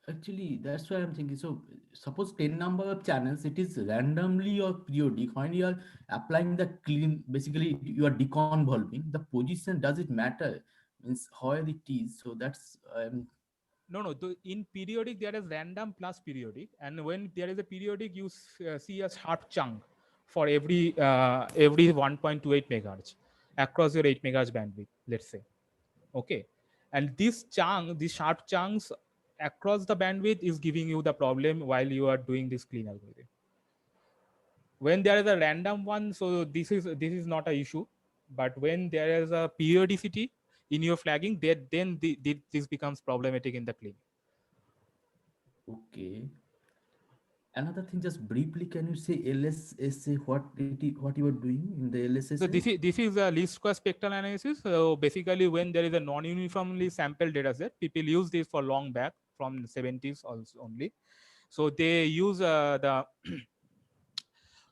Actually, that's why I'm thinking. So suppose 10 number of channels, it is randomly or periodic. When you are applying the clean, basically you are deconvolving the position. Does it matter? Means where it is. So that's no. In periodic there is random plus periodic, and when there is a periodic, you see a sharp chunk for every 1.28 megahertz across your 8 megahertz bandwidth, let's say. Okay, and this sharp chunks across the bandwidth is giving you the problem while you are doing this clean algorithm. When there is a random one, so this is not an issue, but when there is a periodicity in your flagging, then this becomes problematic in the clean. Okay. Another thing, just briefly, can you say LSSA, what you are doing in the LSSA? So this is a least square spectral analysis. So basically, when there is a non-uniformly sampled data set, people use this for long back from the 70s also only. So they use the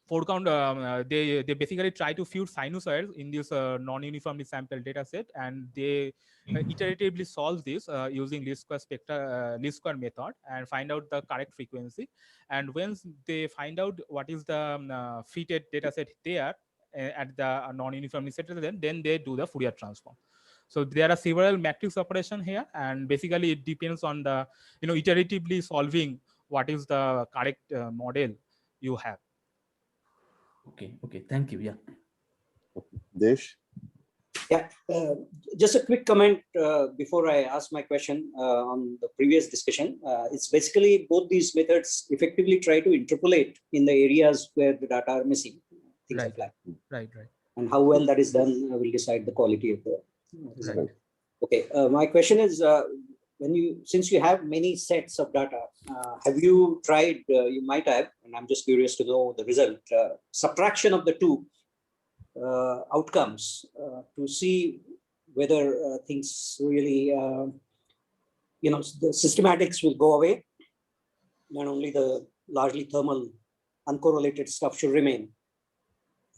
forecount. They basically try to feed sinusoids in this non-uniformly sampled data set, and they iteratively solve this using least square method and find out the correct frequency. And once they find out what is the fitted data set there at the non-uniformly set, then they do the Fourier transform. So there are several matrix operation here, and basically it depends on the iteratively solving what is the correct model you have. Okay. Thank you. Yeah. Okay. Desh? Yeah, just a quick comment before I ask my question on the previous discussion. It's basically both these methods effectively try to interpolate in the areas where the data are missing. Things like that. Right. And how well that is done will decide the quality of the result. Right. Okay, my question is, since you have many sets of data, have you tried, you might have, and I'm just curious to know the result, subtraction of the two outcomes to see whether things really, the systematics will go away, not only the largely thermal uncorrelated stuff should remain.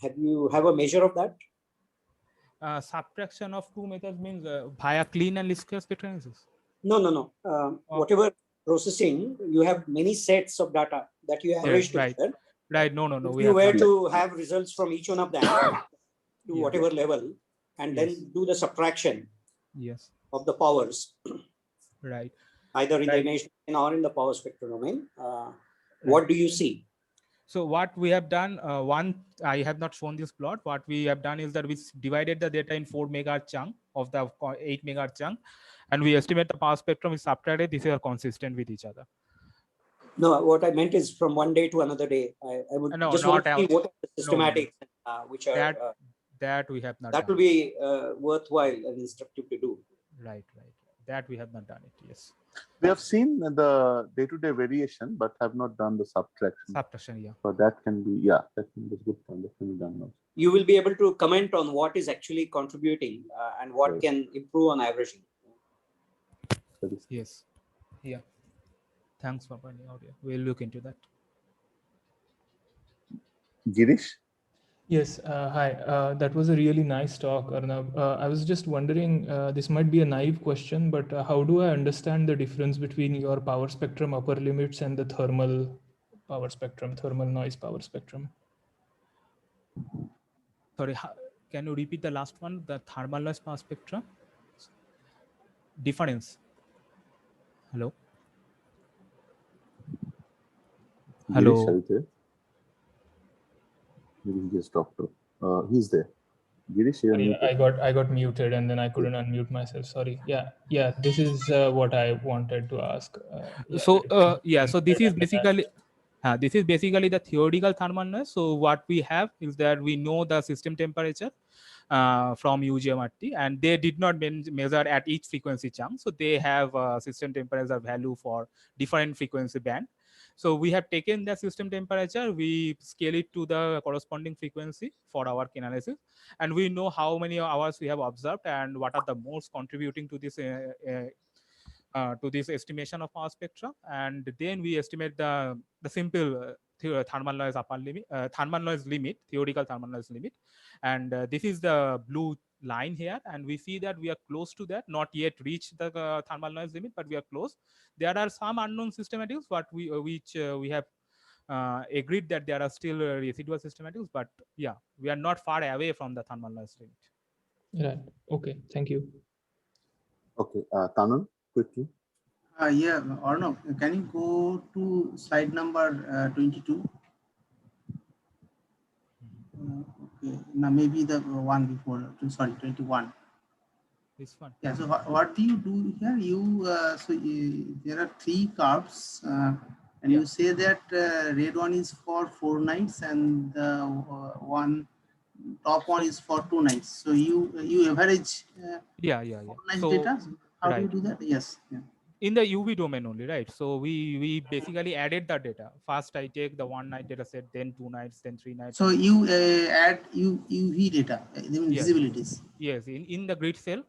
Have you have a measure of that? Subtraction of two methods means via clean and least square spectral analysis. No. Whatever processing, you have many sets of data that you average right. together. Right. No. If We you have were not. to have results from each one of them to Yeah. whatever level, and Yes. then do the subtraction Yes. of the powers, Right. either in the image domain or in the power spectral domain, what do you see? So what we have done, I have not shown this plot. What we have done is that we divided the data in 4 megahertz chunk of the 8 megahertz chunk, and we estimate the power spectrum. We subtracted. These are consistent with each other. No, what I meant is from one day to another day. I would No, just not want to see out. what are the No, no. systematics which are That we have not that done. will be worthwhile and instructive to do. Right. That we have not done it. Yes. We have seen the day-to-day variation, but have not done the subtraction. Subtraction, yeah. So that can be, that can be a good point. That can be done now. You will be able to comment on what is actually contributing and what Right. can improve on averaging. Yes. Yeah. Thanks for pointing out. Yeah. We'll look into that. Girish? Yes, hi. That was a really nice talk, Arnab. I was just wondering, this might be a naive question, but how do I understand the difference between your power spectrum upper limits and the thermal power spectrum, thermal noise power spectrum? Sorry, can you repeat the last one? The thermal noise power spectrum? Difference. Hello? Girish, are you there? Maybe he just dropped off. He's there. Girish, you're Sorry, muted. I got muted and then I couldn't unmute myself. Sorry. Yeah. This is what I wanted to ask. So this is basically the theoretical thermal noise. So what we have is that we know the system temperature from UGMRT, and they did not measure at each frequency chunk. So they have system temperature value for different frequency band. So we have taken the system temperature, we scale it to the corresponding frequency for our analysis, and we know how many hours we have observed and what are the modes contributing to this estimation of power spectrum, and then we estimate the simple thermal noise upper limit, thermal noise limit, theoretical thermal noise limit, and this is the blue line here, and we see that we are close to that, not yet reached the thermal noise limit, but we are close. There are some unknown systematics, but we have agreed that there are still residual systematics, but yeah, we are not far away from the thermal noise limit. Right. Okay. Thank you. Okay, Tanan, quickly. Yeah, Arnav, can you go to slide number 22? Okay, now maybe the one before, sorry, 21. This one. Yeah, so what do you do here? There are three curves, and you say that red one is for 4 nights and the one top one is for 2 nights. So you average 4 nights So, data. How do you right. do that? Yes. Yeah. In the UV domain only, right? So we basically added the data. First, I take the 1 night data set, then 2 nights, then 3 nights. So you add UV data, Yes. visibilities. Yes, in the grid cell,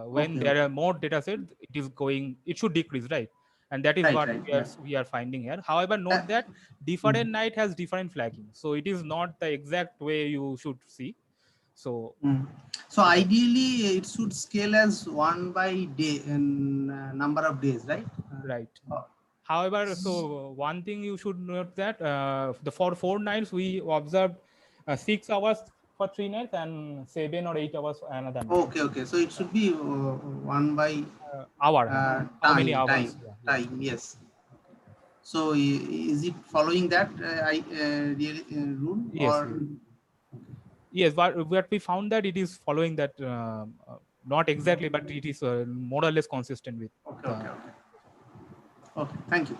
when there are more data sets, it should decrease, right? And that is what we are finding here. However, note that different night has different flagging. So it is not the exact way you should see. So, so ideally it should scale as 1 by day in number of days, right? Right. However, so one thing you should note that for 4 nights we observed 6 hours for 3 nights and 7 or 8 hours for another night. Okay. So it should be 1 by hour. How many time, hours? Time. Yes. So is it following that rule? Yes. Or? Yes, but we found that it is following that, not exactly, but it is more or less consistent with. Okay, thank you.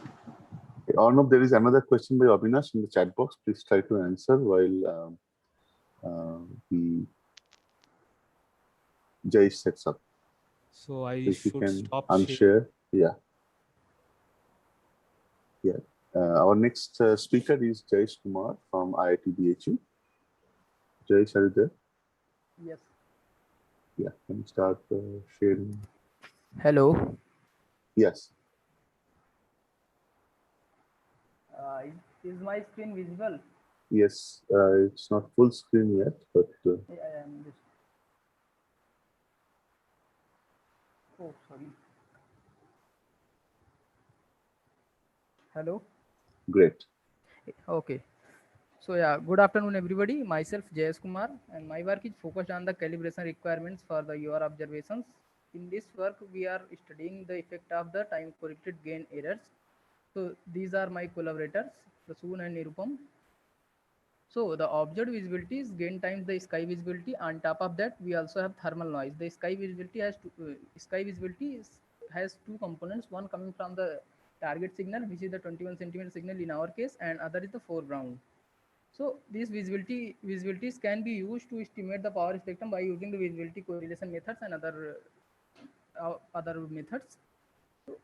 Arnav, there is another question by Avinash in the chat box. Please try to answer while Jay sets up. So I if you should can stop unshare. Yeah. Our next speaker is Jayesh Kumar from IIT BHU. Jayesh, are you there? Yes. Yeah, can you start sharing? Hello. Yes. Is Is my screen visible? Yes, it's not full screen yet, but Yeah, I'm just. Oh, sorry. Hello. great. Okay. So yeah, good afternoon, everybody. Myself Jayesh Kumar, and my work is focused on the calibration requirements for the UR observations. In this work, we are studying the effect of the time-corrected gain errors. So these are my collaborators, Prasoon and Nirupam. So the observed visibility is gain times the sky visibility. On top of that, we also have thermal noise. The sky visibility has two components. One coming from the target signal, which is the 21 centimeter signal in our case, and other is the foreground. So these visibilities can be used to estimate the power spectrum by using the visibility correlation methods and other methods. So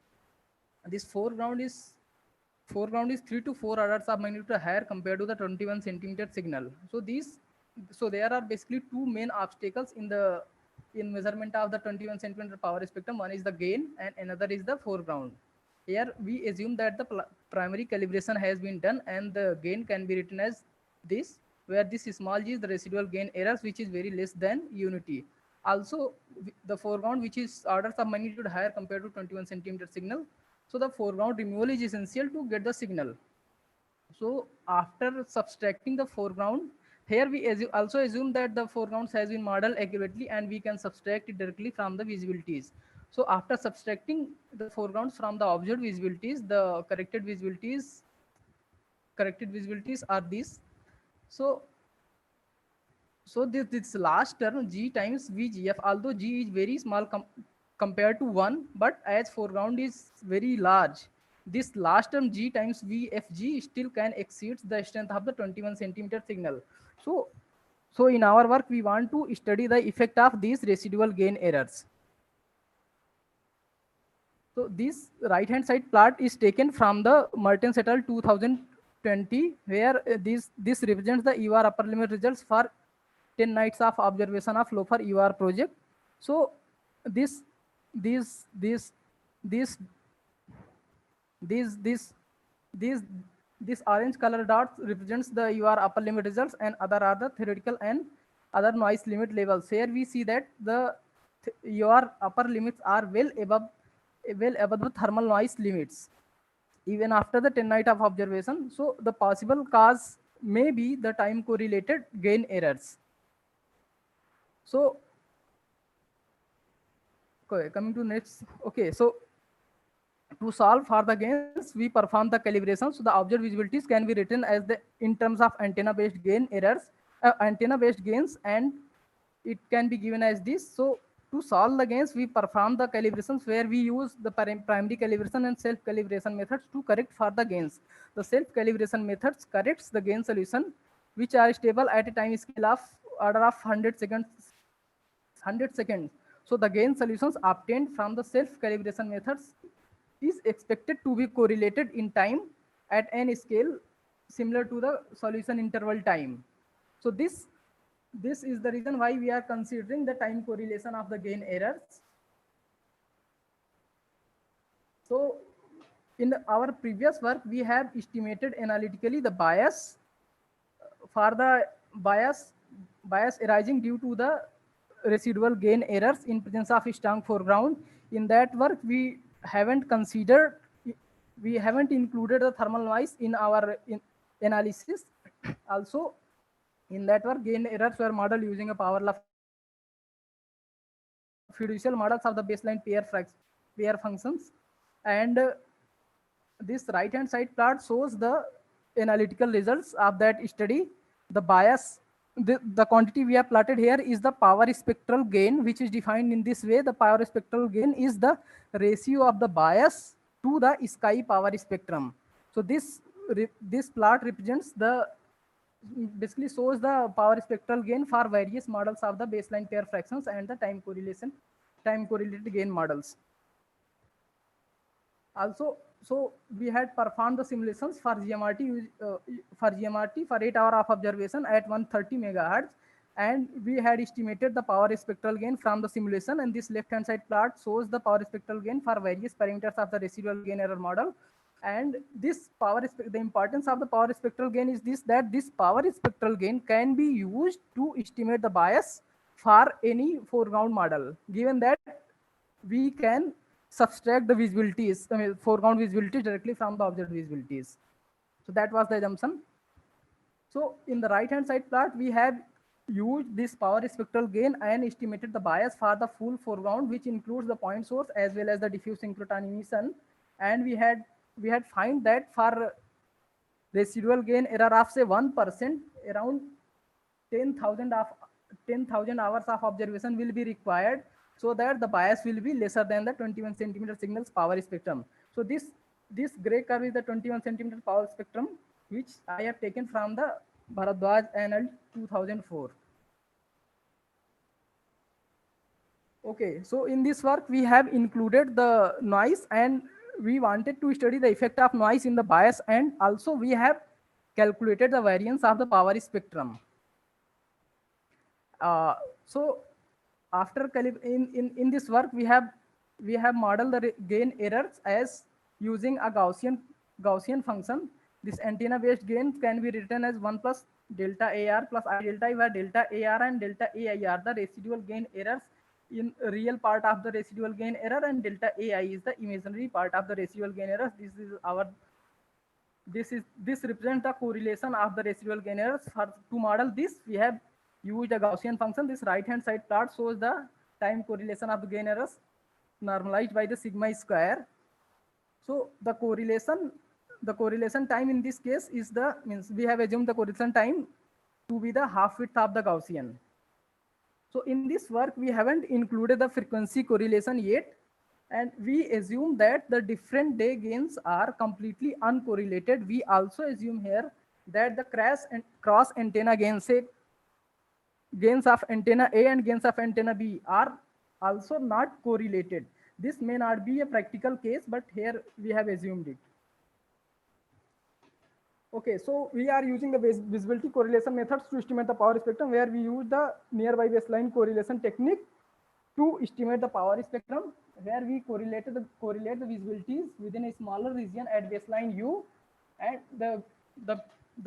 this foreground is 3 to 4 orders of magnitude higher compared to the 21 centimeter signal. So there are basically two main obstacles in measurement of the 21 centimeter power spectrum. One is the gain and another is the foreground. Here we assume that the primary calibration has been done and the gain can be written as this, where this small g is the residual gain errors, which is very less than unity. Also, the foreground, which is orders of magnitude higher compared to 21 centimeter signal. So the foreground removal is essential to get the signal. So after subtracting the foreground, here we also assume that the foreground has been modeled accurately and we can subtract it directly from the visibilities. So after subtracting the foregrounds from the observed visibilities, the corrected visibilities are these. So this last term g times vgf, although g is very small compared to 1, but as foreground is very large, this last term g times vfg still can exceed the strength of the 21 centimeter signal. So in our work, we want to study the effect of these residual gain errors. So this right hand side plot is taken from the Mertens et al. 2020, where this represents the UR upper limit results for 10 nights of observation of LOFAR UR project. So this orange color dots represents the UR upper limit results, and other are the theoretical and other noise limit levels. Here we see that the UR upper limits are well above the thermal noise limits, even after the 10 night of observation. So the possible cause may be the time correlated gain errors. So okay, coming to next. Okay, so to solve for the gains, we perform the calibration. So the observed visibilities can be written as in terms of antenna-based gain errors, antenna-based gains, and it can be given as this. So to solve the gains, we perform the calibrations where we use the primary calibration and self-calibration methods to correct for the gains. The self-calibration methods corrects the gain solution, which are stable at a time scale of order of 100 seconds. So the gain solutions obtained from the self-calibration methods is expected to be correlated in time at n scale similar to the solution interval time. So this is the reason why we are considering the time correlation of the gain errors. So in our previous work, we have estimated analytically the bias for the bias arising due to the residual gain errors in presence of strong foreground. In that work, we haven't included the thermal noise in our analysis. Also, in that work, gain errors were modeled using a power law fiducial models of the baseline pair functions, and this right hand side plot shows the analytical results of that study. The bias, the quantity we have plotted here is the power spectral gain, which is defined in this way. The power spectral gain is the ratio of the bias to the sky power spectrum. So this plot represents basically shows the power spectral gain for various models of the baseline pair fractions and the time correlated gain models. Also, so we had performed the simulations for GMRT for 8 hours of observation at 130 megahertz, and we had estimated the power spectral gain from the simulation. And this left hand side plot shows the power spectral gain for various parameters of the residual gain error model. And this the importance of the power spectral gain is this, that this power spectral gain can be used to estimate the bias for any foreground model, given that we can subtract the visibilities, I mean, foreground visibilities directly from the observed visibilities. So that was the assumption. So in the right hand side plot, we have used this power spectral gain and estimated the bias for the full foreground, which includes the point source as well as the diffuse synchrotron emission. And we had find that for residual gain error of say 1%, around 10,000 hours of observation will be required, so that the bias will be lesser than the 21 centimeter signal's power spectrum. So this gray curve is the 21 centimeter power spectrum, which I have taken from the Bharadwaj et al. 2004. Okay, so in this work we have included the noise, and we wanted to study the effect of noise in the bias, and also we have calculated the variance of the power spectrum. So after in this work we have modeled the gain errors as using a Gaussian function. This antenna based gain can be written as 1 plus delta AR plus I delta I, where delta AR and delta AI are the residual gain errors in real part of the residual gain error, and delta AI is the imaginary part of the residual gain errors. This represents the correlation of the residual gain errors. To model this, we have used a Gaussian function. This right hand side plot shows the time correlation of the gain errors normalized by the sigma square. So the correlation time in this case is we have assumed the correlation time to be the half width of the Gaussian. So in this work, we haven't included the frequency correlation yet, and we assume that the different day gains are completely uncorrelated. We also assume here that the cross antenna gains, say gains of antenna A and gains of antenna B, are also not correlated. This may not be a practical case, but here we have assumed it. Okay, so we are using the visibility correlation methods to estimate the power spectrum, where we use the nearby baseline correlation technique to estimate the power spectrum, where we correlate the visibilities within a smaller region at baseline U. And the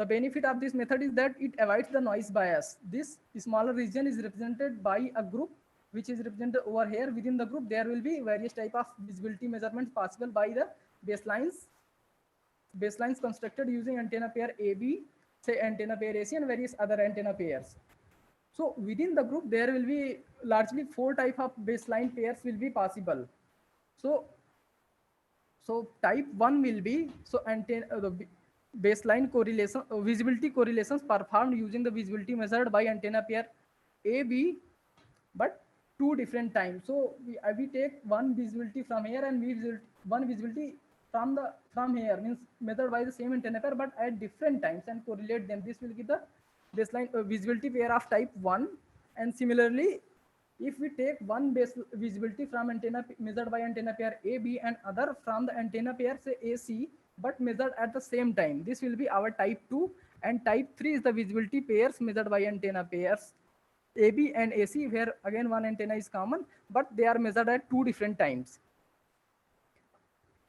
benefit of this method is that it avoids the noise bias. This smaller region is represented by a group, which is represented over here. Within the group, there will be various type of visibility measurements possible by the baselines constructed using antenna pair AB, say antenna pair AC, and various other antenna pairs. So within the group, there will be largely 4 type of baseline pairs will be possible. So type 1 will be the baseline correlation, visibility correlations performed using the visibility measured by antenna pair AB, but 2 different times. So we take one visibility from here and one visibility from here, means measured by the same antenna pair but at different times, and correlate them. This will give the baseline visibility pair of type 1. And similarly, if we take one base visibility from antenna measured by antenna pair AB and other from the antenna pair say AC, but measured at the same time, this will be our type 2. And type 3 is the visibility pairs measured by antenna pairs AB and AC, where again one antenna is common, but they are measured at 2 different times.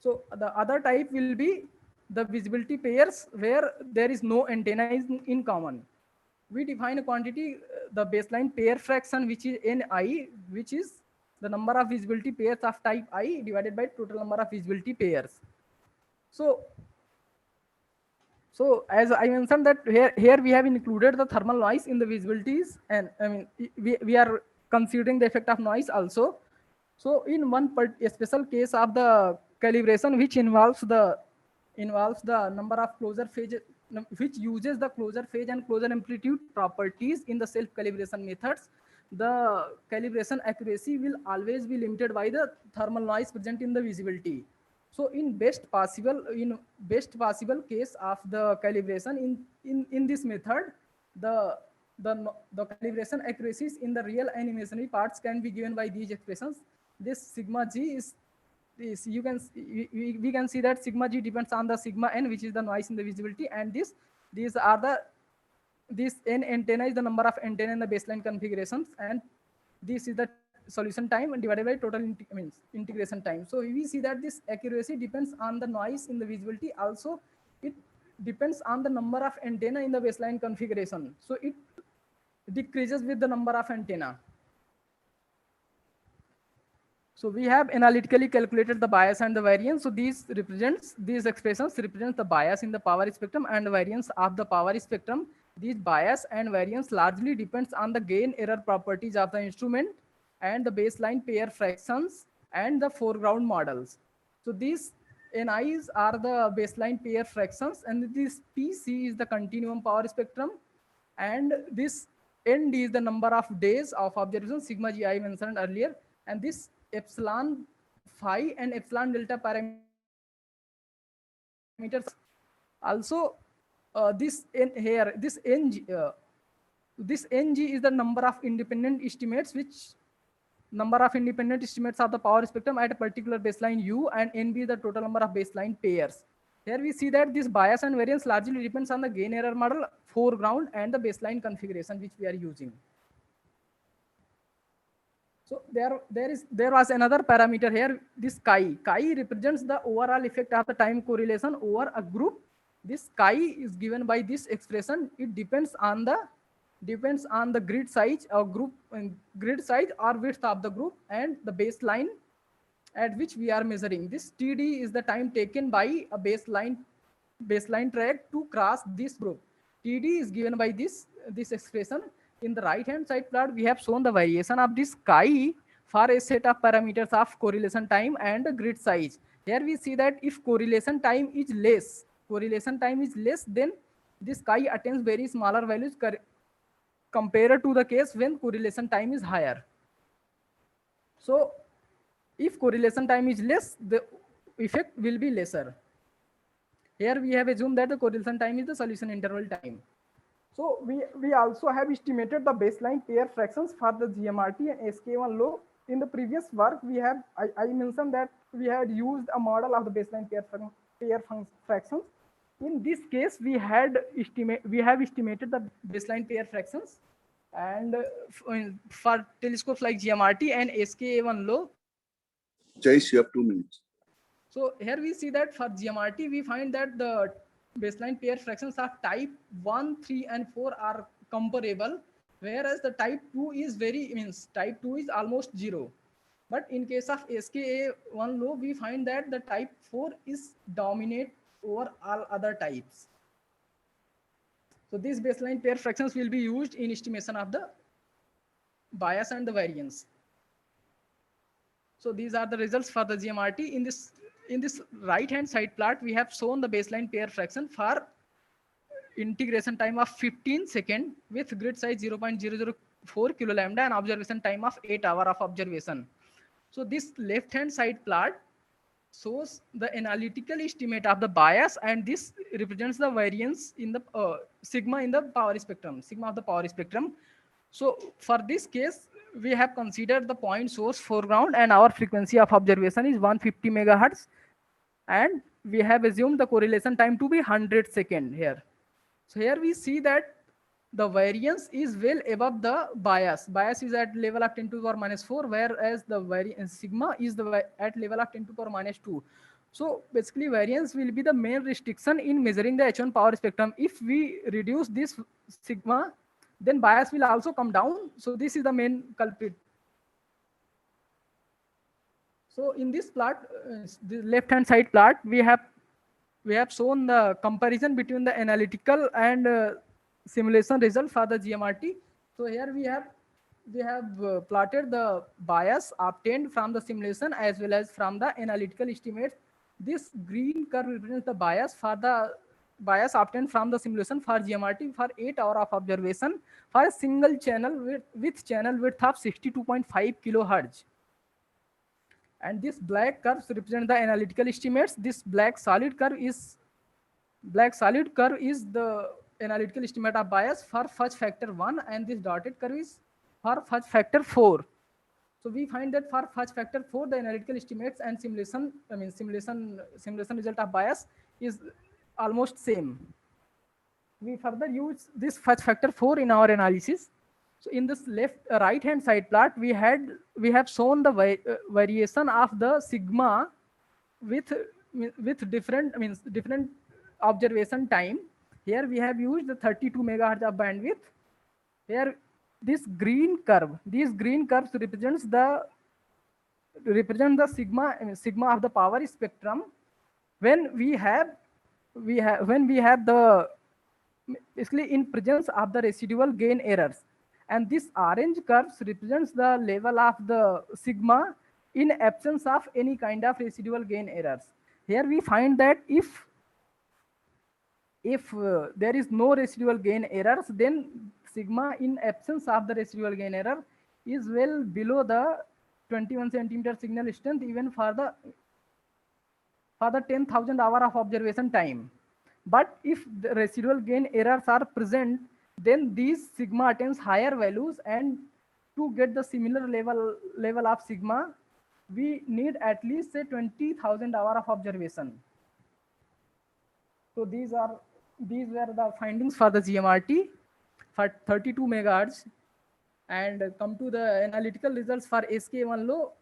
So the other type will be the visibility pairs where there is no antenna in common. We define a quantity, the baseline pair fraction, which is Ni, which is the number of visibility pairs of type I divided by total number of visibility pairs. So as I mentioned that here we have included the thermal noise in the visibilities, and I mean we are considering the effect of noise also. So in a special case of the calibration, which involves the number of closure phase, which uses the closure phase and closure amplitude properties in the self calibration methods, the calibration accuracy will always be limited by the thermal noise present in the visibility. So in best possible case of the calibration in this method, the calibration accuracies in the real and imaginary parts can be given by these expressions. This sigma g is this, we can see that sigma g depends on the sigma n, which is the noise in the visibility, and this n antenna is the number of antenna in the baseline configurations, and this is the solution time and divided by total integration time. So we see that this accuracy depends on the noise in the visibility. Also, it depends on the number of antenna in the baseline configuration. So it decreases with the number of antenna. So we have analytically calculated the bias and the variance. So these expressions represent the bias in the power spectrum and the variance of the power spectrum. These bias and variance largely depends on the gain error properties of the instrument and the baseline pair fractions and the foreground models. So these NIs are the baseline pair fractions, and this PC is the continuum power spectrum, and this ND is the number of days of observation, sigma G I mentioned earlier, and this epsilon phi and epsilon delta parameters. Also, this NG is the number of independent estimates, which number of independent estimates of the power spectrum at a particular baseline U, and NB is the total number of baseline pairs. Here we see that this bias and variance largely depends on the gain error model, foreground, and the baseline configuration which we are using. So there was another parameter here, this chi. Chi represents the overall effect of the time correlation over a group. This chi is given by this expression. It depends on the grid size or grid size or width of the group and the baseline at which we are measuring. This TD is the time taken by a baseline track to cross this group. TD is given by this expression. In the right hand side plot, we have shown the variation of this chi for a set of parameters of correlation time and the grid size. Here we see that if correlation time is less, then this chi attains very smaller values compared to the case when correlation time is higher. So if correlation time is less, the effect will be lesser. Here we have assumed that the correlation time is the solution interval time. So we also have estimated the baseline pair fractions for the GMRT and SK1 low. In the previous work, I mentioned that we had used a model of the baseline pair fractions. In this case, we have estimated the baseline pair fractions, and for telescopes like GMRT and SK1 low. Jais, you have 2 minutes. So here we see that for GMRT, we find that the baseline pair fractions of type 1, 3, and 4 are comparable, whereas the type 2 is type 2 is almost 0. But in case of SK1 low, we find that the type 4 is dominate over all other types. So these baseline pair fractions will be used in estimation of the bias and the variance. So these are the results for the GMRT. In this right hand side plot, we have shown the baseline pair fraction for integration time of 15 seconds with grid size 0.004 kilo lambda and observation time of 8 hours of observation. So this left hand side plot shows the analytical estimate of the bias, and this represents the variance in the sigma in the power spectrum, sigma of the power spectrum. So for this case, we have considered the point source foreground, and our frequency of observation is 150 megahertz, and we have assumed the correlation time to be 100 seconds here. So here we see that the variance is well above the bias. Bias is at level of 10 to the power minus 4, whereas the sigma is at level of 10 to the power minus 2. So basically, variance will be the main restriction in measuring the H1 power spectrum. If we reduce this sigma, then bias will also come down. So this is the main culprit. So in this plot, the left hand side plot, we have shown the comparison between the analytical and simulation result for the GMRT. So here we have plotted the bias obtained from the simulation as well as from the analytical estimates. This green curve represents the bias obtained from the simulation for GMRT for 8 hours of observation for a single channel with channel width of 62.5 kilohertz. And this black curves represent the analytical estimates. This black solid curve is the analytical estimate of bias for fudge factor 1, and this dotted curve is for fudge factor 4. So we find that for fudge factor 4, the analytical estimates and simulation result of bias is almost same. We further use this fudge factor 4 in our analysis. So in this right hand side plot, we have shown the variation of the sigma with different observation time. Here we have used the 32 megahertz of bandwidth. Here these green curves represent the sigma of the power spectrum when we have the basically in presence of the residual gain errors, and this orange curves represents the level of the sigma in absence of any kind of residual gain errors. Here we find that if there is no residual gain errors, then sigma in absence of the residual gain error is well below the 21 centimeter signal strength even for the 10,000 hour of observation time. But if the residual gain errors are present, then these sigma attains higher values, and to get the similar level of sigma, we need at least say 20,000 hour of observation. So these were the findings for the GMRT for 32 megahertz. And come to the analytical results for SK1 low.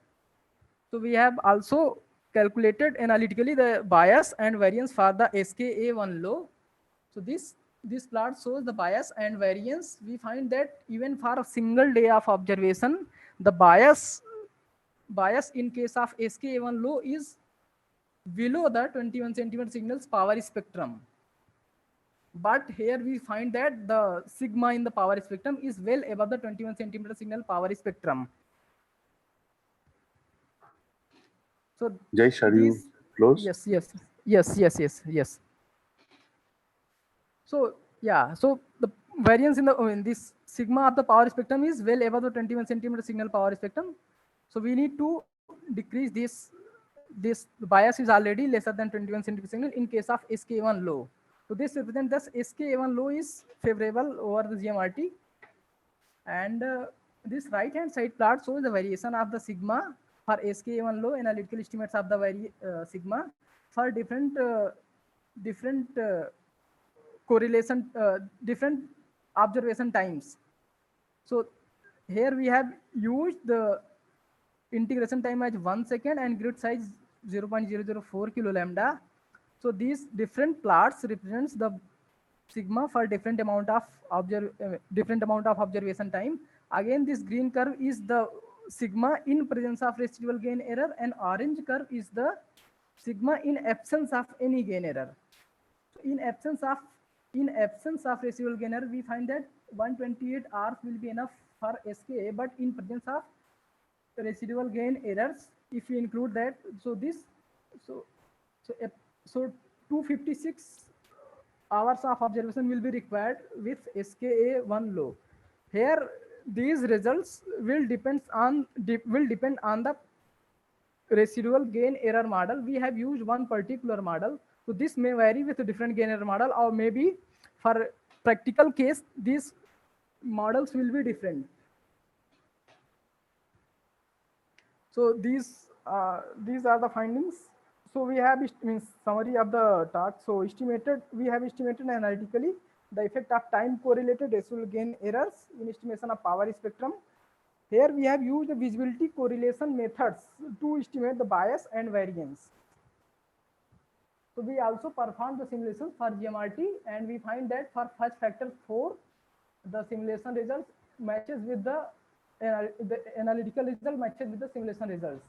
So we have also calculated analytically the bias and variance for the SKA1 low. So this plot shows the bias and variance. We find that even for a single day of observation, the bias in case of SKA1 low is below the 21 centimeter signals power spectrum. But here we find that the sigma in the power spectrum is well above the 21 centimeter signal power spectrum. So Jay, shall you close? Yes. So yeah, so the variance in this sigma of the power spectrum is well above the 21 centimeter signal power spectrum. So we need to decrease this. The bias is already lesser than 21 centimeter signal in case of SK1 low. So this represents that SK1 low is favorable over the GMRT. And this right hand side plot shows the variation of the sigma for SK1 low, analytical estimates of the sigma for different correlation, different observation times. So here we have used the integration time as 1 second and grid size 0.004 kilo lambda. So these different plots represents the sigma for different amount of observation time. Again, this green curve is the sigma in presence of residual gain error, and orange curve is the sigma in absence of any gain error. So in absence of residual gain error, we find that 128 hours will be enough for SKA, but in presence of residual gain errors, if we include that, so 256 hours of observation will be required with SKA1 low. Here these results will depend on the residual gain error model. We have used one particular model, so this may vary with a different gain error model, or maybe for practical case these models will be different. So these are the findings. So we have summary of the talk. So we have estimated analytically the effect of time correlated residual gain errors in estimation of power spectrum. Here we have used the visibility correlation methods to estimate the bias and variance. So we also performed the simulation for GMRT, and we find that for fudge factor 4, the simulation results matches with the analytical result matches with the simulation results.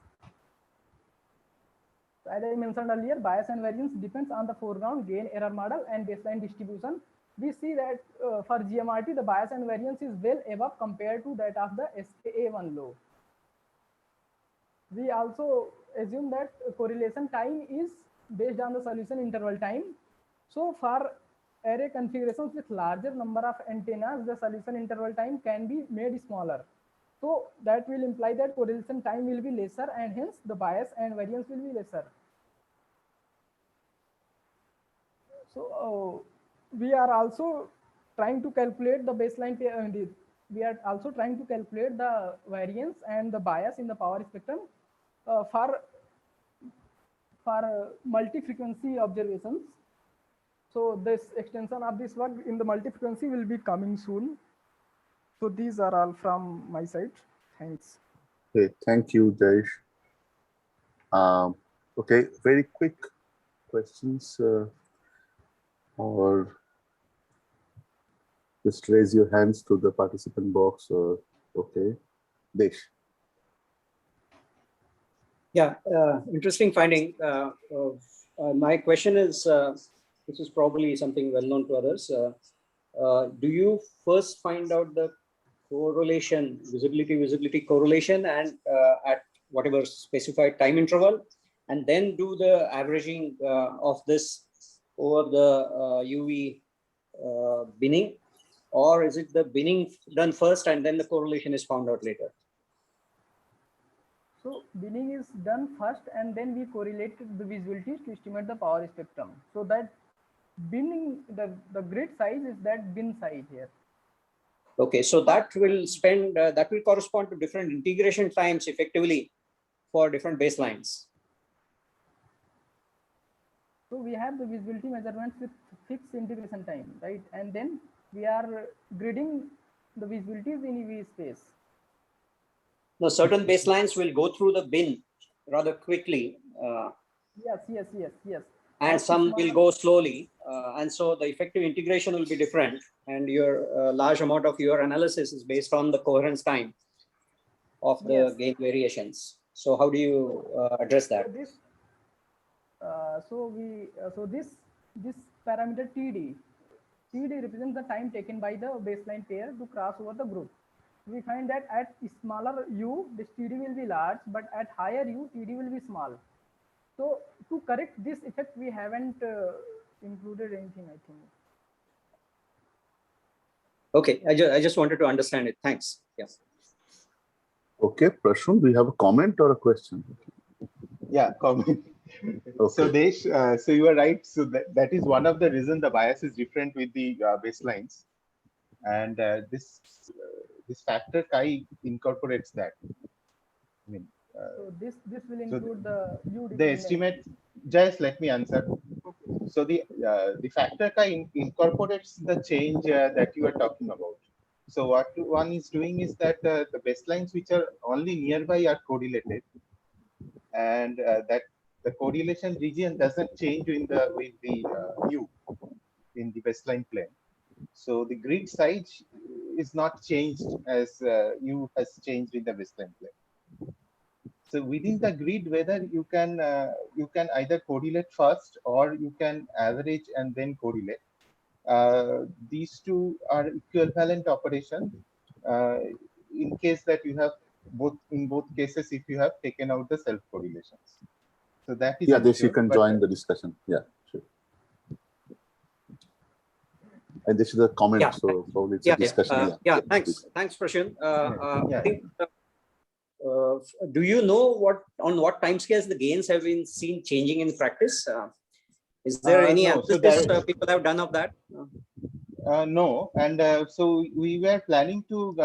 So as I mentioned earlier, bias and variance depends on the foreground gain error model and baseline distribution. We see that for GMRT, the bias and variance is well above compared to that of the SKA1 low. We also assume that correlation time is based on the solution interval time. So for array configurations with larger number of antennas, the solution interval time can be made smaller. So that will imply that correlation time will be lesser, and hence the bias and variance will be lesser. So we are also trying to calculate the baseline. We are also trying to calculate the variance and the bias in the power spectrum for multi-frequency observations. So this extension of this work in the multi-frequency will be coming soon. So these are all from my side. Thanks. Okay, thank you, Jayesh. Okay, very quick questions or just raise your hands to the participant box. Okay, Desh. Yeah, interesting finding. My question is, this is probably something well known to others. Do you first find out the correlation, visibility correlation, and at whatever specified time interval, and then do the averaging of this over the UV binning, or is it the binning done first and then the correlation is found out later? So binning is done first, and then we correlated the visibilities to estimate the power spectrum. So that binning, the grid size is that bin size here. Okay, so that will spend, that will correspond to different integration times effectively for different baselines. So we have the visibility measurements with fixed integration time, right? And then we are gridding the visibilities in EV space. Now, certain baselines will go through the bin rather quickly. Yes. And some will go slowly. And so the effective integration will be different. And your large amount of your analysis is based on the coherence time of the gain variations. So how do you address that? So this parameter TD represents the time taken by the baseline pair to cross over the group. We find that at smaller U, this TD will be large, but at higher U, TD will be small. So to correct this effect, we haven't included anything, I think. Okay, I just wanted to understand it. Thanks. Yes. Okay, Prashant, do you have a comment or a question? Yeah, comment. Okay. So Desh, so you are right. So that is one of the reasons the bias is different with the baselines, and this factor chi incorporates that. I mean, so this will include the U. The estimate. Just let me answer. So the factor chi incorporates the change that you are talking about. So what one is doing is that the baselines which are only nearby are correlated, and that the correlation region doesn't change with the U in the baseline plane. So the grid size is not changed as U has changed in the baseline plane. So within the grid, whether you can either correlate first or you can average and then correlate. These two are equivalent operations in case that you have in both cases if you have taken out the self correlations. So that is this you can join the discussion. Yeah, sure. And this is a comment, so probably it's a discussion. Thanks, Prashant. I think, do you know on what timescales the gains have been seen changing in practice? Is there any analysis people have done of that? No, and so we were planning to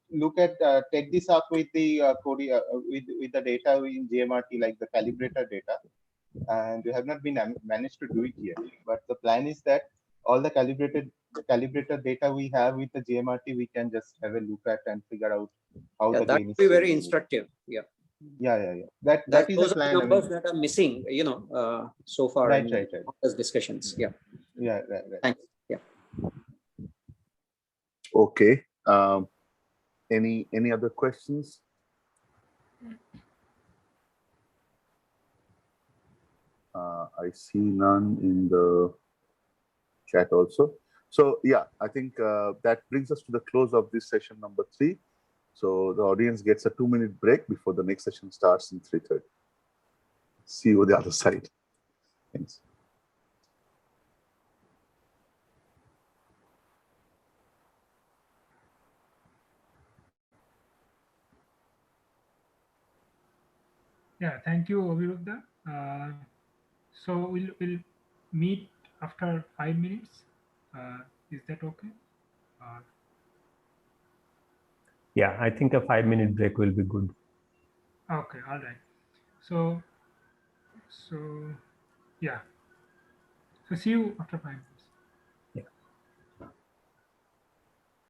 look at take this up with the with the data in GMRT, like the calibrator data, and we have not been managed to do it yet. But the plan is that all the calibrator data we have with the GMRT, we can just have a look at and figure out how the that gain would is be very instructive. Yeah. That is those a plan. Are the numbers that are missing, so far in those discussions. Yeah. Right. Thanks. Yeah. Okay. Any other questions? I see none in the chat also. So yeah, I think that brings us to the close of this session number 3. So the audience gets a 2-minute break before the next session starts in 3:30. See you on the other side. Thanks. Yeah, thank you, Aviruddha. So we'll meet after 5 minutes. Is that okay? Yeah, I think a 5-minute break will be good. Okay, all right. So yeah. So see you after 5.